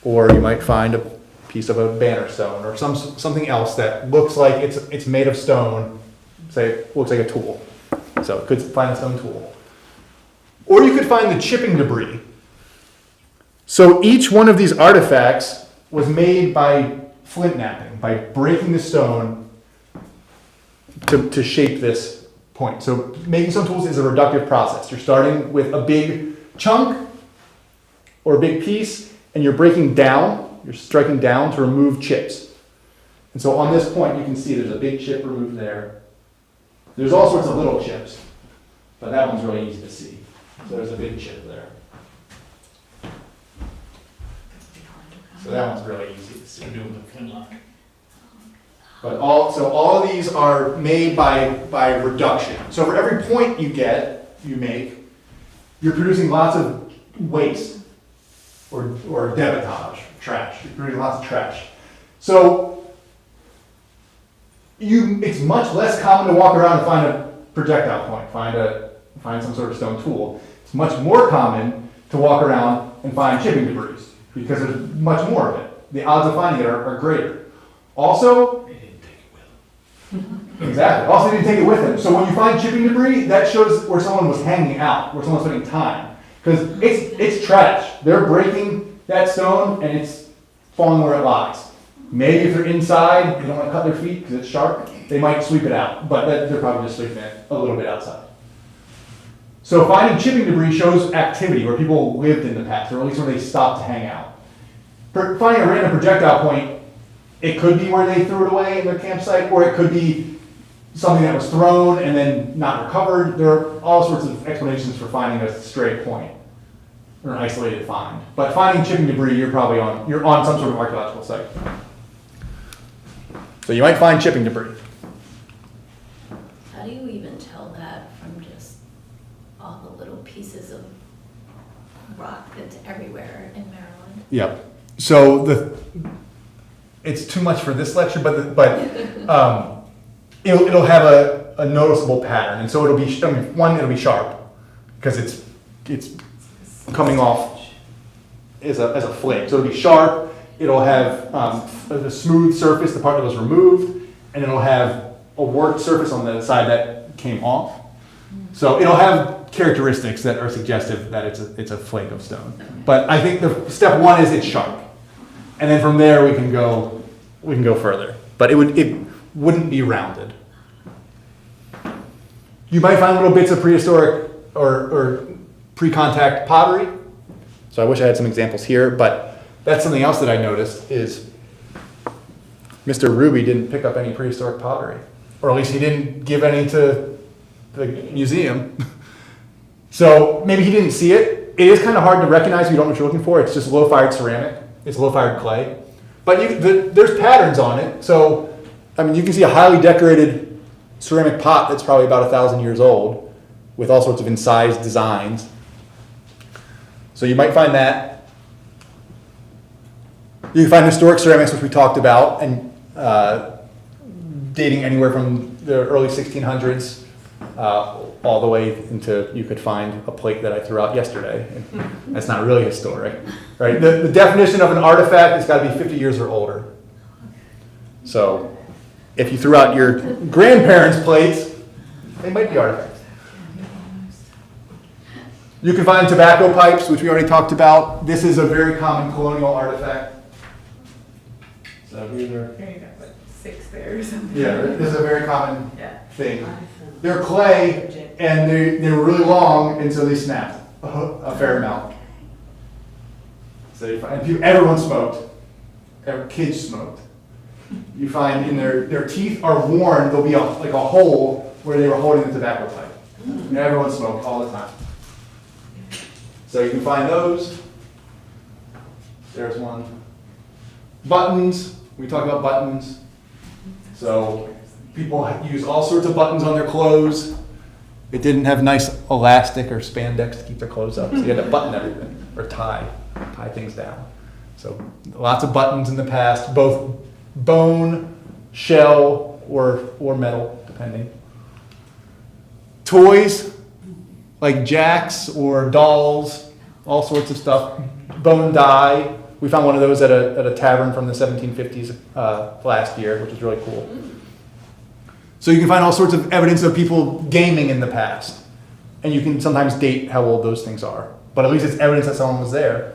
Or you might find a piece of a banner stone or something else that looks like it's made of stone, say looks like a tool. So it could find a stone tool. Or you could find the chipping debris. So each one of these artifacts was made by flint knapping, by breaking the stone to shape this point. So making stone tools is a reductive process. You're starting with a big chunk or a big piece, and you're breaking down, you're striking down to remove chips. And so on this point, you can see there's a big chip removed there. There's all sorts of little chips, but that one's really easy to see. So there's a big chip there. So that one's really easy to see. But all of these are made by reduction. So for every point you make, you're producing lots of waste or debitage, trash. You're producing lots of trash. So it's much less common to walk around and find a projectile point, find some sort of stone tool. It's much more common to walk around and find chipping debris because there's much more of it. The odds of finding it are greater. Also, They didn't take it with them. exactly. Also, they didn't take it with them. So when you find chipping debris, that shows where someone was hanging out, where someone was spending time. Because it's trash. They're breaking that stone and it's falling where it lies. Maybe if they're inside, they don't want to cut their feet because it's sharp, they might sweep it out. But they're probably just sweeping it a little bit outside. So finding chipping debris shows activity where people lived in the past, or at least where they stopped to hang out. Finding a random projectile point, it could be where they threw it away in their campsite, or it could be something that was thrown and then not recovered. There are all sorts of explanations for finding a stray point or an isolated find. But finding chipping debris, you're on some sort of archaeological site. So you might find chipping debris. How do you even tell that from just all the little pieces of rock that's everywhere in Maryland? Yep. So it's too much for this lecture, but it'll have a noticeable pattern, and so it'll be sharp because it's coming off as a flake. So it'll be sharp. It'll have a smooth surface, the part that was removed, and it'll have a worked surface on the side that came off. So it'll have characteristics that are suggestive that it's a flake of stone. Okay. But I think the step one is it's sharp, and then from there we can go further. But it wouldn't be rounded. You might find little bits of prehistoric or pre-contact pottery. So I wish I had some examples here, but that's something else that I noticed is Mr. Ruby didn't pick up any prehistoric pottery, or at least he didn't give any to the museum. So maybe he didn't see it. It is kind of hard to recognize if you don't know what you're looking for. It's just low-fired ceramic. It's low-fired clay. But there's patterns on it. So, I mean, you can see a highly decorated ceramic pot that's probably about 1,000 years old with all sorts of incised designs. So you might find that. You can find historic ceramics, which we talked about, and dating anywhere from the early 1600s all the way into, you could find a plate that I threw out yesterday. That's not really historic, right? The definition of an artifact has got to be 50 years or older. So if you threw out your grandparents' plates, they might be artifacts. You can find tobacco pipes, which we already talked about. This is a very common colonial artifact. So these are, There you go, like 6 there or something. yeah, this is a very common Yeah. thing. They're clay, and they were really long, and so they snapped a fair amount. So you find, everyone smoked. Kids smoked. You find in their teeth are worn, there'll be like a hole where they were holding the tobacco pipe. And everyone smoked all the time. So you can find those. There's one. Buttons, we talked about buttons. So people use all sorts of buttons on their clothes. It didn't have nice elastic or spandex to keep their clothes up, so you had to button everything, or tie things down. So lots of buttons in the past, both bone, shell, or metal, depending. Toys, like jacks or dolls, all sorts of stuff. Bone die. We found one of those at a tavern from the 1750s last year, which is really cool. So you can find all sorts of evidence of people gaming in the past. And you can sometimes date how old those things are. But at least it's evidence that someone was there.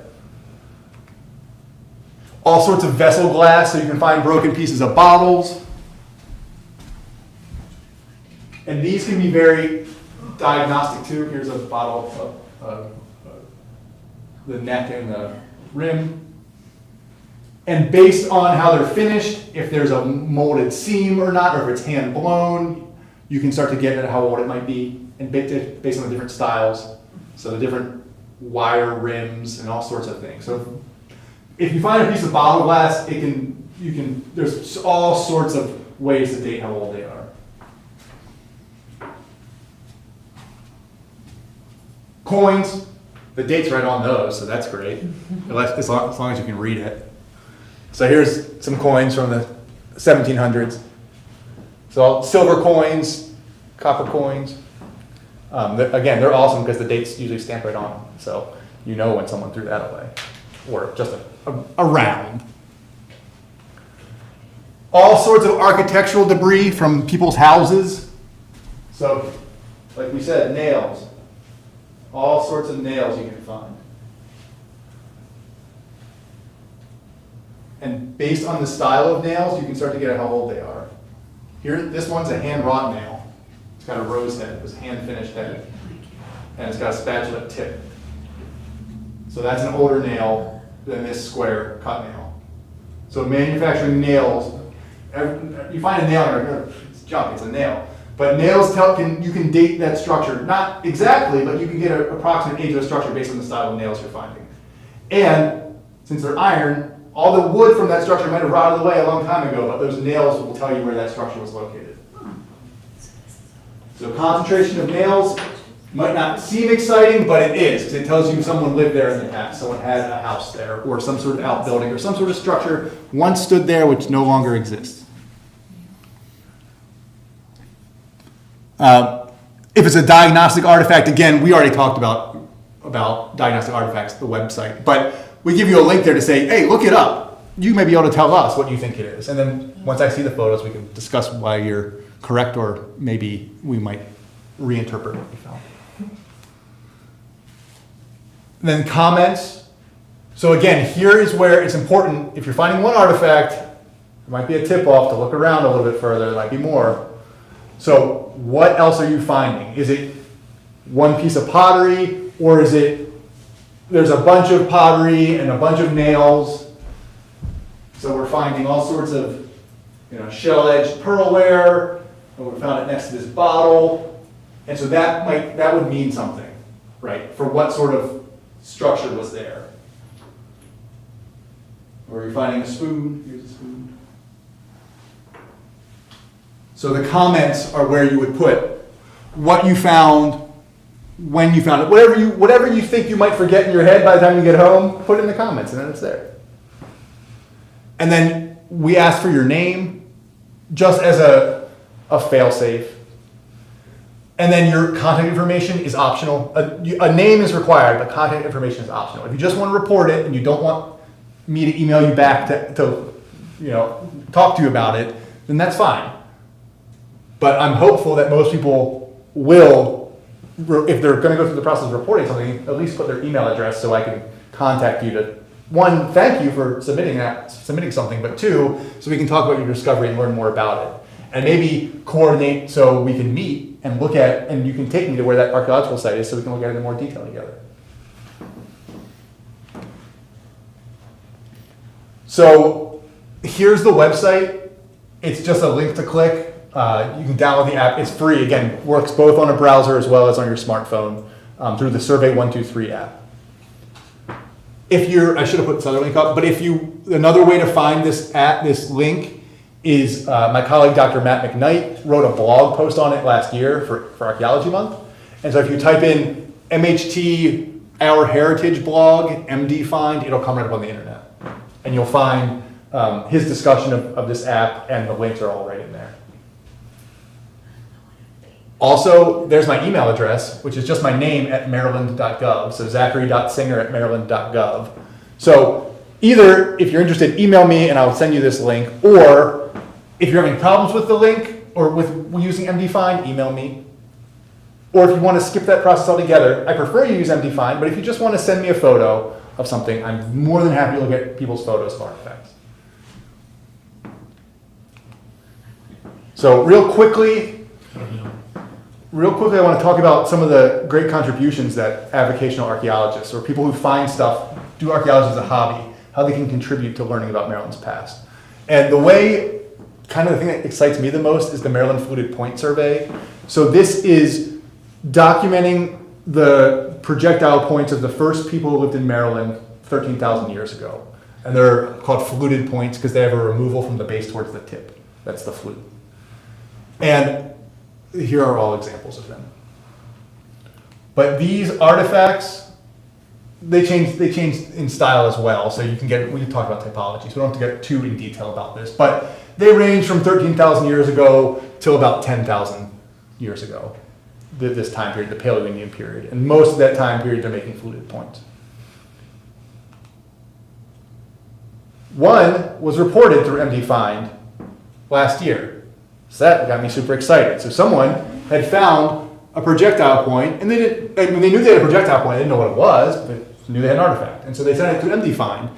all sorts of vessel glass, so you can find broken pieces of bottles. And these can be very diagnostic too. Here's a bottle of the neck and the rim. And based on how they're finished, if there's a molded seam or not, or if it's hand blown, you can start to get at how old it might be, and based on the different styles. So the different wire rims and all sorts of things. So if you find a piece of bottle glass, there's all sorts of ways to date how old they are. Coins, the date's right on those, so that's great, as long as you can read it. So here's some coins from the 1700s. So silver coins, copper coins. Again, they're awesome because the date's usually stamped right on, so you know when someone threw that away, or just a round. All sorts of architectural debris from people's houses. So, like we said, nails. All sorts of nails you can find. And based on the style of nails, you can start to get at how old they are. Here, this one's a hand-wrought nail. It's got a rose head, it was a hand-finished head. And it's got a spatula tip. So that's an older nail than this square cut nail. So manufacturing nails, you find a nail and you're like, it's junk, it's a nail. But nails you can date that structure, not exactly, but you can get an approximate age of a structure based on the style of nails you're finding. And since they're iron, all the wood from that structure might have rotted away a long time ago, but those nails will tell you where that structure was located. So concentration of nails might not seem exciting, but it is, because it tells you someone lived there in the past, someone had a house there, or some sort of outbuilding, or some sort of structure once stood there which no longer exists. If it's a diagnostic artifact, again, we already talked about diagnostic artifacts, the website, but we give you a link there to say, hey, look it up. You may be able to tell us what you think it is. And then once I see the photos, we can discuss why you're correct, or maybe we might reinterpret what we found. And then comments. So again, here is where it's important. If you're finding one artifact, there might be a tip-off to look around a little bit further. There might be more. So what else are you finding? Is it one piece of pottery, or is it there's a bunch of pottery and a bunch of nails? So we're finding all sorts of shell-edged pearlware, and we found it next to this bottle. And so that would mean something, right? For what sort of structure was there? Or you're finding a spoon. Here's a spoon. So the comments are where you would put what you found, when you found it, whatever you think you might forget in your head by the time you get home, put it in the comments, and then it's there. And then we ask for your name, just as a fail-safe. And then your contact information is optional. A name is required, but contact information is optional. If you just want to report it and you don't want me to email you back to talk to you about it, then that's fine. But I'm hopeful that most people will, if they're going to go through the process of reporting something, at least put their email address so I can contact you to, one, thank you for submitting something, but two, so we can talk about your discovery and learn more about it. And maybe coordinate so we can meet and look at, and you can take me to where that archaeological site is so we can look at it in more detail together. So here's the website. It's just a link to click. You can download the app. It's free. Again, works both on a browser as well as on your smartphone through the Survey 123 app. I should have put this other link up, but another way to find this link is my colleague, Dr. Matt McKnight, wrote a blog post on it last year for Archaeology Month. And so if you type in MHT Our Heritage blog, MD Find, it'll come right up on the internet. And you'll find his discussion of this app, and the links are all right in there. Also, there's my email address, which is just my name at maryland.gov. So zachary.singer@maryland.gov. So either, if you're interested, email me and I'll send you this link, or if you're having problems with the link or with using MD-Find, email me. Or if you want to skip that process altogether, I prefer you use MD-Find, but if you just want to send me a photo, of something, I'm more than happy to look at people's photos of artifacts. So real quickly, I want to talk about some of the great contributions that avocational archaeologists, or people who find stuff, do archaeology as a hobby, how they can contribute to learning about Maryland's past. And the way, kind of the thing that excites me the most is the Maryland Fluted Point Survey. So this is documenting the projectile points of the first people who lived in Maryland 13,000 years ago. And they're called fluted points because they have a removal from the base towards the tip. That's the flute. And here are all examples of them. But these artifacts, they changed in style as well. So we can talk about typology, so we don't have to get too in detail about this. But they range from 13,000 years ago till about 10,000 years ago, this time period, the Paleo-Indian period. And most of that time period, they're making fluted points. One was reported through MD Find last year. So that got me super excited. So someone had found a projectile point, and they knew they had a projectile point. They didn't know what it was, but they knew they had an artifact. And so they sent it to MD Find,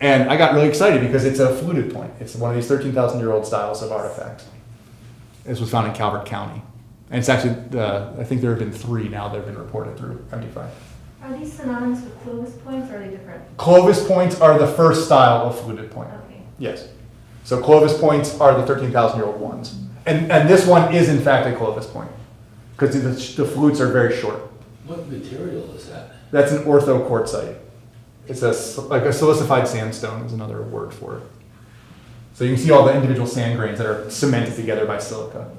and I got really excited because it's a fluted point. It's one of these 13,000-year-old styles of artifacts. This was found in Carroll County. And it's actually, I think there have been 3 now that have been reported through MD Find. Are these synonymous with Clovis points, or are they different? Clovis points are the first style of fluted point. Okay. Yes. So Clovis points are the 13,000-year-old ones. And this one is in fact a Clovis point, because the flutes are very short. What material is that? That's an orthoquartzite. It's like a silicified sandstone is another word for it. So you can see all the individual sand grains that are cemented together by silica.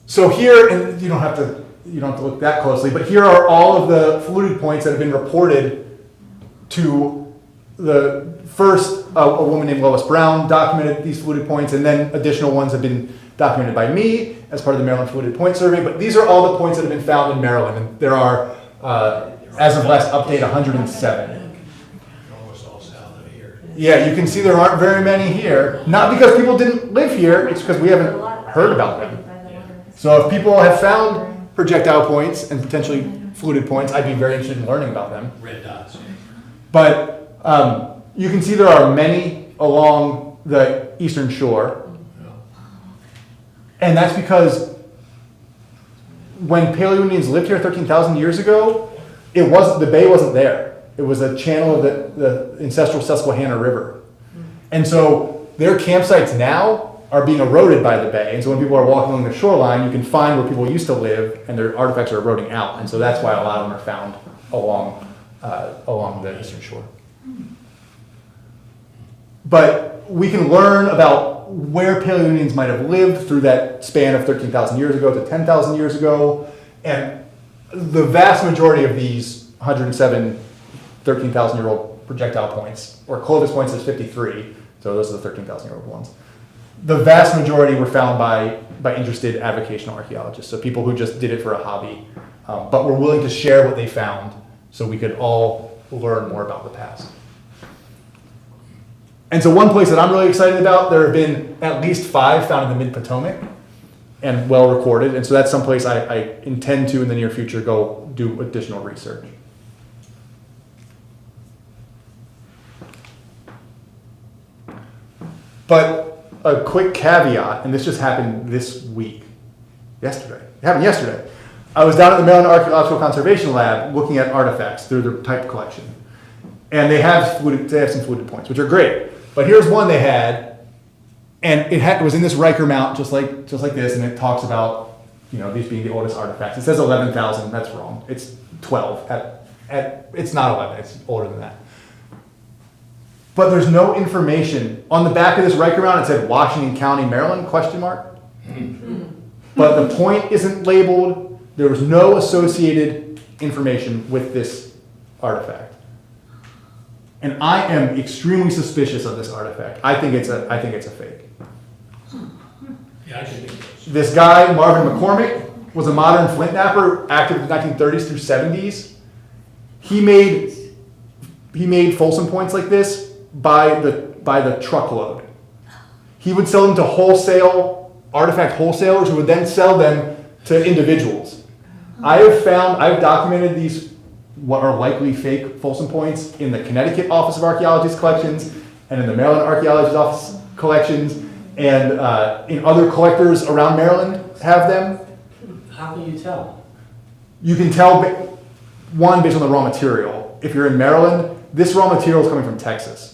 So here, and you don't have to look that closely, but here are all of the fluted points that have been reported to the first, a woman named Lois Brown documented these fluted points, and then additional ones have been documented by me as part of the Maryland Fluted Point Survey. But these are all the points that have been found in Maryland, and there are, as of last update, 107. Almost all south of here. Yeah, you can see there aren't very many here. Not because people didn't live here, it's because we haven't heard about them. So if people have found projectile points and potentially fluted points, I'd be very interested in learning about them. Red dots. But you can see there are many along the eastern shore. And that's because when Paleo-Indians lived here 13,000 years ago, the bay wasn't there. It was a channel of the ancestral Susquehanna River. And so their campsites now are being eroded by the bay. And so when people are walking along the shoreline, you can find where people used to live, and their artifacts are eroding out. And so that's why a lot of them are found along the eastern shore. But we can learn about where Paleo-Indians might have lived through that span of 13,000 years ago to 10,000 years ago. And the vast majority of these 107 13,000-year-old projectile points, or Clovis points, is 53, so those are the 13,000-year-old ones. The vast majority were found by interested avocational archaeologists, so people who just did it for a hobby, but were willing to share what they found so we could all learn more about the past. And so one place that I'm really excited about, there have been at least 5 found in the mid-Potomac and well recorded, and so that's someplace I intend to in the near future go do additional research. But a quick caveat, and this just happened this week, yesterday. It happened yesterday. I was down at the Maryland Archaeological Conservation Lab looking at artifacts through their type collection. And they have some fluted points, which are great. But here's one they had, and it was in this Riker mount, just like this, and it talks about, these being the oldest artifacts. It says 11,000. That's wrong. It's 12. It's not 11. It's older than that. But there's no information on the back of this Riker mount. It said Washington County, Maryland ? But the point isn't labeled. There was no associated information with this artifact. And I am extremely suspicious of this artifact. I think it's a fake. Yeah, I can think of those. This guy, Marvin McCormick, was a modern flint knapper, active in the 1930s through 70s. He made Folsom points like this by the truckload. He would sell them to artifact wholesalers who would then sell them to individuals. I've documented these, what are likely fake Folsom points, in the Connecticut Office of Archaeology's collections, and in the Maryland Archaeologist Office collections, and in other collectors around Maryland have them. How can you tell? You can tell, one, based on the raw material. If you're in Maryland, this raw material is coming from Texas.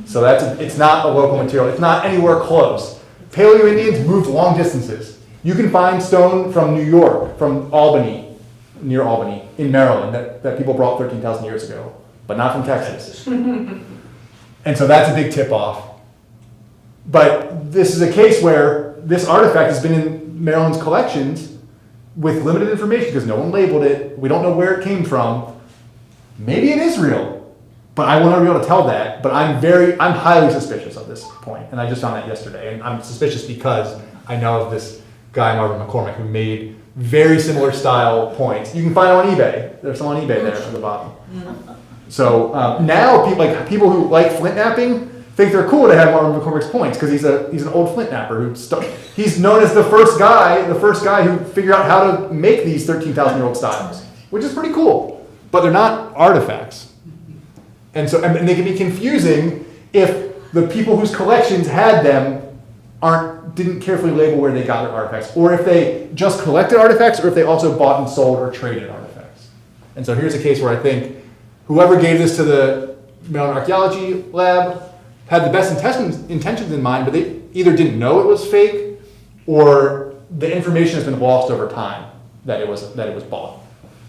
So it's not a local material. It's not anywhere close. Paleo Indians moved long distances. You can find stone from New York, from Albany, near Albany, in Maryland, that people brought 13,000 years ago, but not from Texas. And so that's a big tip-off. But this is a case where this artifact has been in Maryland's collections with limited information because no one labeled it. We don't know where it came from. Maybe it is real, but I will never be able to tell that. But I'm highly suspicious of this point, and I just found that yesterday. And I'm suspicious because I know of this guy, Marvin Mccormick, who made very similar style points. You can find them on eBay. There's some on eBay there at the bottom. So now people who like flint knapping think they're cool to have Marvin McCormick's points because he's an old flint napper he's known as the first guy who figured out how to make these 13,000-year-old styles, which is pretty cool. But they're not artifacts, and they can be confusing if the people whose collections had them didn't carefully label where they got their artifacts, or if they just collected artifacts, or if they also bought and sold or traded artifacts. And so here's a case where I think whoever gave this to the Maryland Archaeology Lab had the best intentions in mind, but they either didn't know it was fake, or the information has been lost over time that it was bought.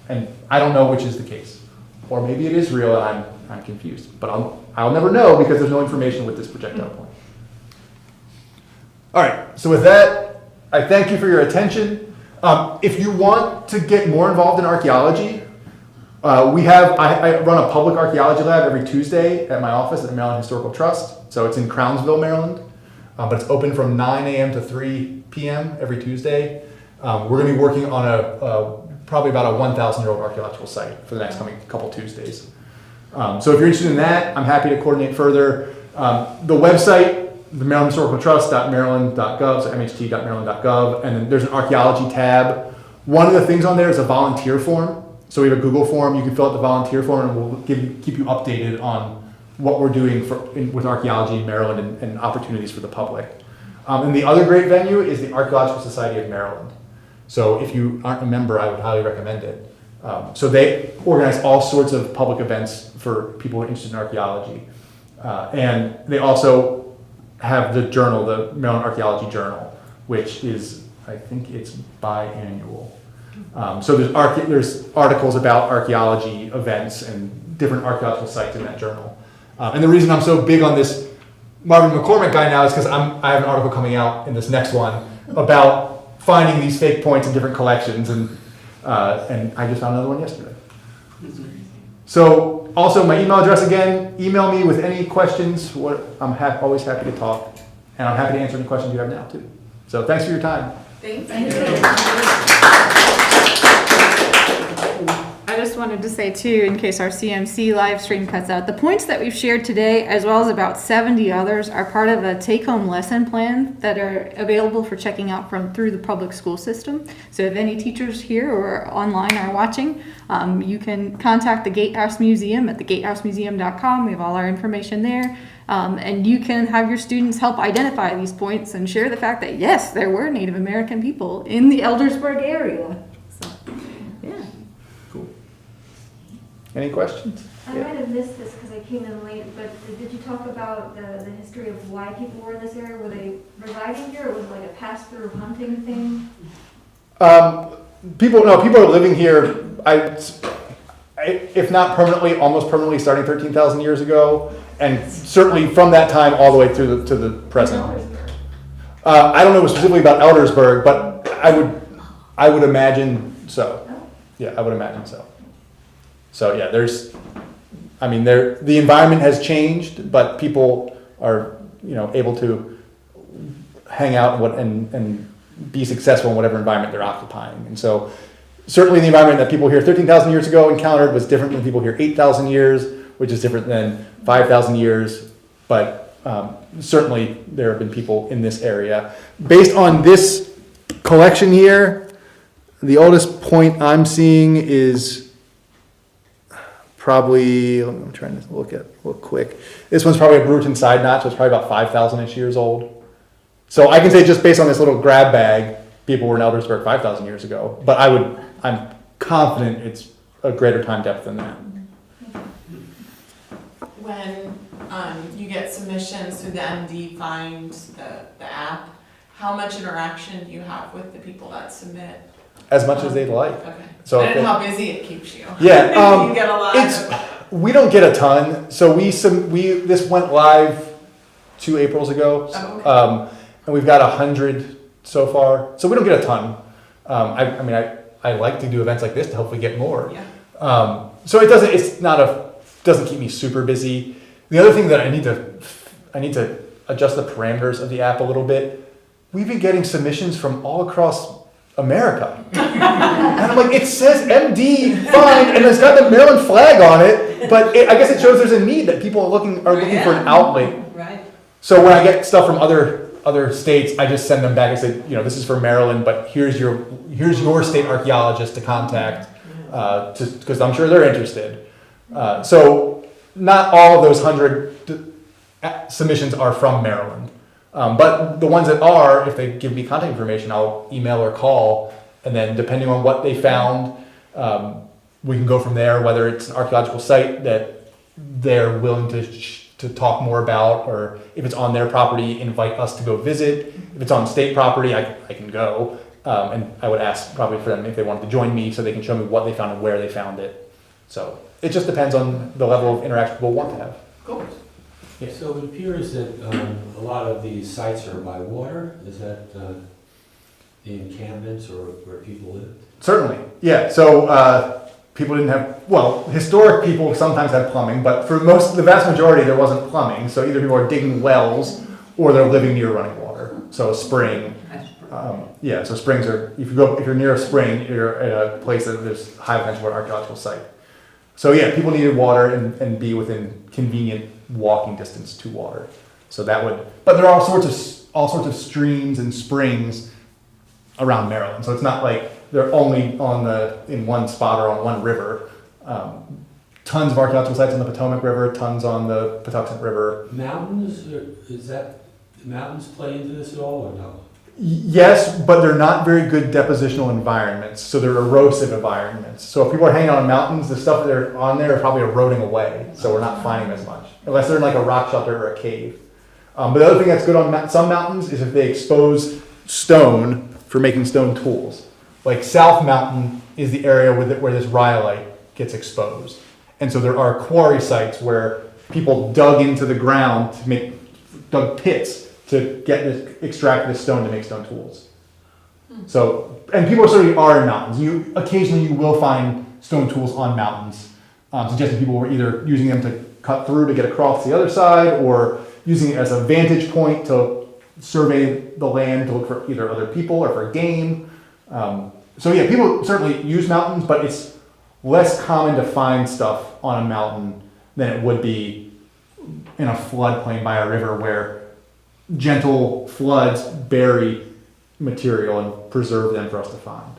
And I don't know which is the case. Or maybe it is real and I'm confused. But I'll never know because there's no information with this projectile point. All right, so with that, I thank you for your attention. If you want to get more involved in archaeology, I run a public archaeology lab every Tuesday at my office at the Maryland Historical Trust. So it's in Crownsville, Maryland, but it's open from 9 a.m. to 3 p.m. every Tuesday. We're going to be working on probably about a 1,000-year-old archaeological site for the next coming couple Tuesdays. So if you're interested in that, I'm happy to coordinate further. The website, the Maryland Historical Trust.maryland.gov, so mht.maryland.gov, and then there's an archaeology tab. One of the things on there is a volunteer form. So we have a Google form. You can fill out the volunteer form, and we'll keep you updated on what we're doing with archaeology in Maryland and opportunities for the public. And the other great venue is the Archaeological Society of Maryland. So if you aren't a member, I would highly recommend it. So they organize all sorts of public events for people who are interested in archaeology. And they also have the journal, the Maryland Archaeology Journal, which is, I think it's biannual. So there's articles about archaeology events and different archaeological sites in that journal. And the reason I'm so big on this Marvin McCormick guy now is because I have an article coming out in this next one about finding these fake points in different collections, and I just found another one yesterday. So also my email address again, email me with any questions. I'm always happy to talk, and I'm happy to answer any questions you have now too. So thanks for your time. Thank I just wanted to say too, in case our CMC live stream cuts out, the points that we've shared today, as well as about 70 others, are part of a take-home lesson plan that are available for checking out through the public school system. So if any teachers here or online are watching, you can contact the Gatehouse Museum at thegatehousemuseum.com. We have all our information there. And you can have your students help identify these points and share the fact that, yes, there were Native American people in the Eldersburg area. So, yeah. Cool. Any questions? I might have missed this because I came in late, but did you talk about the history of why people were in this area? Were they residing here, or was it like a pass-through hunting thing? People are living here, if not permanently, almost permanently, starting 13,000 years ago, and certainly from that time all the way through to the present. I don't know specifically about Eldersburg, but I would imagine so. Yeah, I would imagine so. So yeah, the environment has changed, but people are able to hang out and be successful in whatever environment they're occupying. And so certainly the environment that people here 13,000 years ago encountered was different than people here 8,000 years, which is different than 5,000 years. But certainly there have been people in this area. Based on this collection here, the oldest point I'm seeing is probably, I'm trying to look quick. This one's probably a Bruton side knot, so it's probably about 5,000-ish years old. So I can say just based on this little grab bag, people were in Eldersburg 5,000 years ago. But I'm confident it's a greater time depth than that. When you get submissions through the MD Find, the app, how much interaction do you have with the people that submit? As much as they'd like. Okay. So I if don't know they- how busy it keeps you. Yeah, You get a lot we don't get a ton. So this went live 2 Aprils ago. Oh, okay. And we've got 100 so far. So we don't get a ton. I like to do events like this to hopefully get more. Yeah. So doesn't keep me super busy. The other thing that I need to adjust the parameters of the app a little bit. We've been getting submissions from all across America. And I'm like, it says MD Find and it's got the Maryland flag on it, but I guess it shows there's a need that people are looking for an outlet. Right. So when I get stuff from other states, I just send them back and say, this is for Maryland, but here's your state archaeologist to contact, because I'm sure they're interested. So not all of those 100 submissions are from Maryland. But the ones that are, if they give me contact information, I'll email or call, and then depending on what they found, we can go from there, whether it's an archaeological site that they're willing to talk more about, or if it's on their property, invite us to go visit. If it's on state property, I can go, and I would ask probably for them if they wanted to join me so they can show me what they found and where they found it. So it just depends on the level of interaction people want to have. Cool. Yeah. So it appears that a lot of these sites are by water. Is that the encampments or where people live? Certainly, yeah. So people didn't have, historic people sometimes had plumbing, but for the vast majority, there wasn't plumbing. So either people are digging wells or they're living near running water. So a spring. So springs are, if you're near a spring, you're at a place that there's high potential for an archaeological site. So yeah, people needed water and be within convenient walking distance to water. So but there are all sorts of streams and springs around Maryland. So it's not like they're only in one spot or on one river. Tons of archaeological sites on the Potomac River, tons on the Patuxent River. Mountains, mountains play into this at all or no? Yes, but they're not very good depositional environments. So they're erosive environments. So if people are hanging on mountains, the stuff that are on there are probably eroding away. So we're not finding as much, unless they're in like a rock shelter or a cave. But the other thing that's good on some mountains is if they expose stone for making stone tools. Like South Mountain is the area where this rhyolite gets exposed. And so there are quarry sites where people dug into the ground dug pits to extract this stone to make stone tools. So, and people certainly are in mountains. Occasionally you will find stone tools on mountains, suggesting people were either using them to cut through to get across the other side, or using it as a vantage point to survey the land to look for either other people or for game. So yeah, people certainly use mountains, but it's less common to find stuff on a mountain than it would be in a floodplain by a river where gentle floods bury material and preserve them for us to find.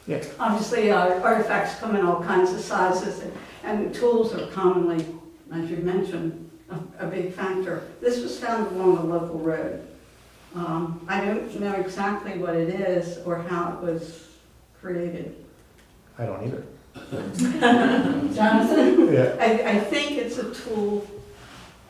Yeah. Obviously, artifacts come in all kinds of sizes, and tools are commonly, as you mentioned, a big factor. This was found along a local road. I don't know exactly what it is or how it was created. I don't either. Jonathan? Yeah. I think it's a tool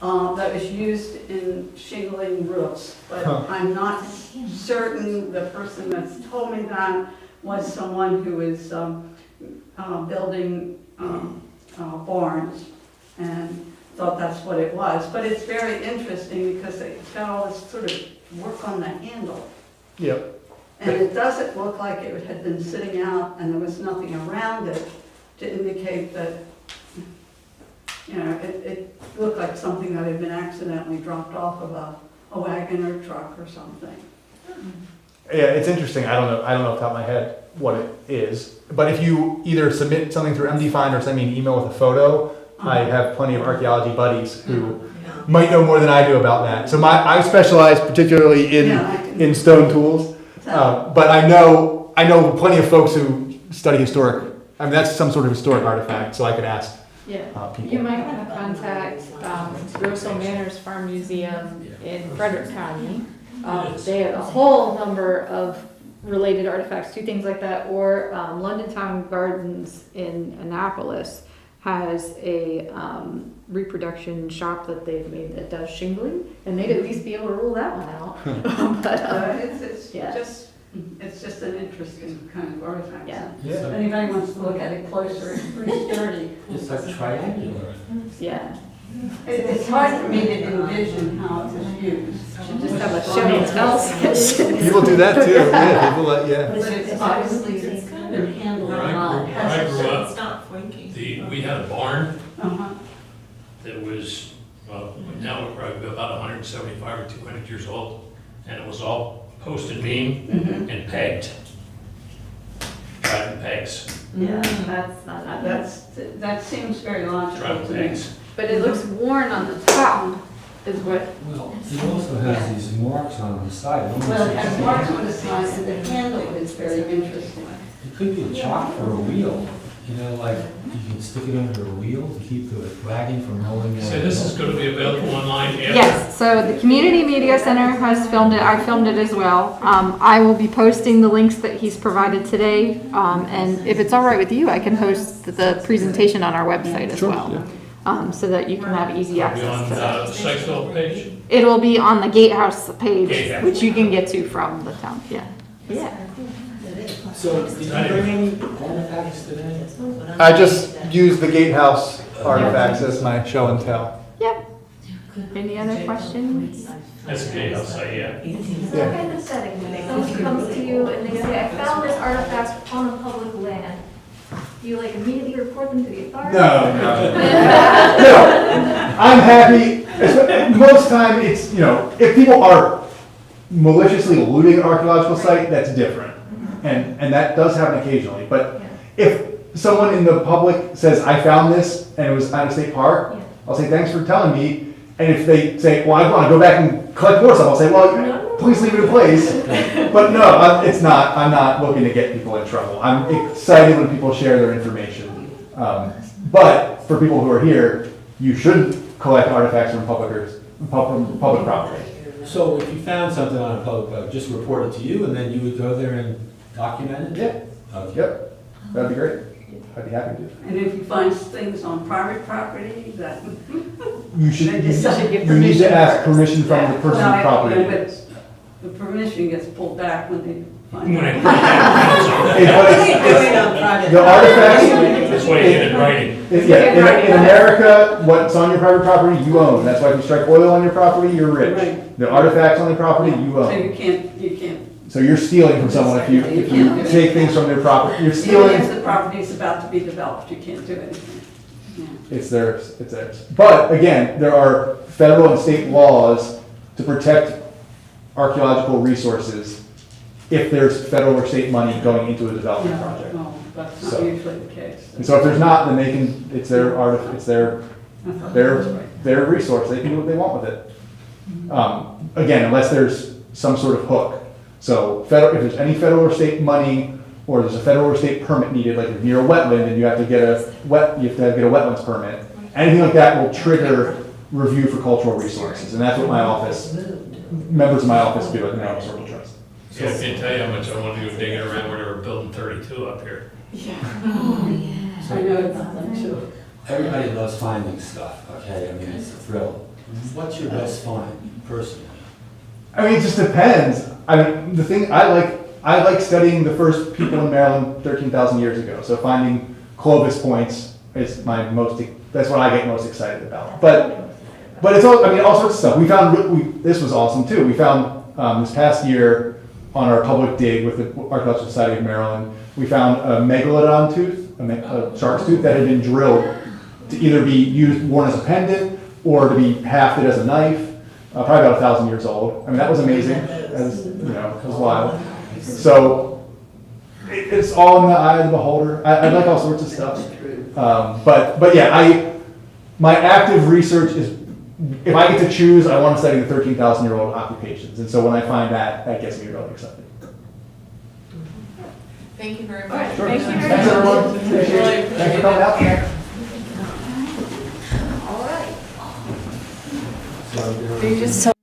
that was used in shingling roofs, but I'm not certain. The person that's told me that was someone who was building barns and thought that's what it was. But it's very interesting because it's got all this sort of work on the handle. Yep. And it doesn't look like it had been sitting out and there was nothing around it to indicate that, it looked like something that had been accidentally dropped off of a wagon or truck or something. Yeah, it's interesting. I don't know off the top of my head what it is. But if you either submit something through MD Find or send me an email with a photo, I have plenty of archaeology buddies who might know more than I do about that. So I specialize particularly in stone tools. But I know plenty of folks who study historic. I mean, that's some sort of historic artifact, so I could ask Yeah. people. You might want to contact Grosso Manors Farm Museum in Frederick County. They have a whole number of related artifacts to things like that, or London Town Gardens in Annapolis has a reproduction shop that they've made that does shingling, and they'd at least be able to rule that one out. Yeah. It's just an interesting kind of artifact. Yeah. If anybody wants to look at it closer, it's pretty sturdy. It's like triangular. Yeah. It's hard for me to envision how it was used. Should just have a show and tell session. People do that too. Yeah, people yeah. But it's obviously, it's kind of handled Where well. I grew up, It's not flinky. we had a barn Uh-huh. that was, well, now we're probably about 175 or 200 years old, and it was all post and beam and pegged. Driving pegs, Yeah, that's not, That seems very logical driving to me. pegs. but it looks worn on the top, is what, Well, it also has these marks on the side. It almost Well, it looks has like- marks on the side, and the handle is very interesting. It could be a chock for a wheel, like you can stick it under a wheel to keep the wagon from rolling. So this is going to be available online after? yes, so the Community Media Center has filmed it, I filmed it as well. I will be posting the links that he's provided today, and if it's all right with you, I can host the presentation on our website as well. So that you can have easy It'll be on access to the that. Sykesville page? It will be on the Gatehouse page, Gatehouse. which you can get to from the town, yeah. Yeah. So, did you bring any artifacts today? I just use the gatehouse artifacts as my show and tell. Yep. Any other questions? That's a gatehouse site, yeah. What kind of setting when someone comes to you and they say, I found this artifact on a public land? Do you like immediately report them to the authorities? No. I'm happy. Most time it's, if people are maliciously looting an archaeological site, that's different. And that does happen occasionally. But if someone in the public says, I found this and it was at a state park, I'll say, thanks for telling me. And if they say, well, I want to go back and collect more stuff, I'll say, well, please leave it in place. But no, it's not. I'm not looking to get people in trouble. I'm excited when people share their information. But for people who are here, you shouldn't collect artifacts from public property. So if you found something on a public web, just report it to you, and then you would go there and document it? Yeah. Okay. Yep. That'd be great. I'd be happy to. And if you find things on private property, that. You should. They just should get You need to permission ask first. permission from the person's Well, property. but the permission gets pulled back when they find When out. I put it Hey, down, but What are you doing on private? The artifacts. that's why you get it in writing. In America, what's on your private property, you own. That's why if you strike oil on your property, you're rich. Right. The artifacts on the property, you So own. you can't, So you're stealing from someone if you take things from their property. You're even stealing. if the property is about to be developed, you can't do anything. Yeah. It's theirs. It's theirs. But again, there are federal and state laws to protect archaeological resources if there's federal or state money going into a development Yeah, project. well, that's not So- usually the case. And so if there's not, then they can. It's their it's their I thought that was right. their resource. They can do what they want with it. Again, unless there's some sort of hook. So if there's any federal or state money, or there's a federal or state permit needed, like if you're near a wetland and you have to get a wetlands permit, anything like that will trigger review for cultural resources, and that's what members of my office do at the Maryland Historical Trust. So I can't tell you how much I wanted to go digging around where they were building 32 up here. I know about them too. Everybody loves finding stuff, okay? I mean, it's a thrill. What's your best find, personally? I mean, it just depends. I mean, the thing I like studying the first people in Maryland 13,000 years ago. So finding Clovis points is that's what I get most excited about. But it's all sorts of stuff. This was awesome too. We found this past year on our public dig with the Archaeological Society of Maryland, we found a megalodon tooth, a shark's tooth that had been drilled to either be worn as a pendant or to be hafted as a knife. Probably about 1,000 years old. I mean, that was amazing. It was wild. So it's all in the eye of the beholder. I like all sorts of stuff. But yeah, my active research is, if I get to choose, I want to study the 13,000-year-old occupations. And so when I find that gets me really excited. Thank you very All right, much. thank you very Thanks, much. everyone. Appreciate Really it. Thanks for coming out tonight. All right. So, They just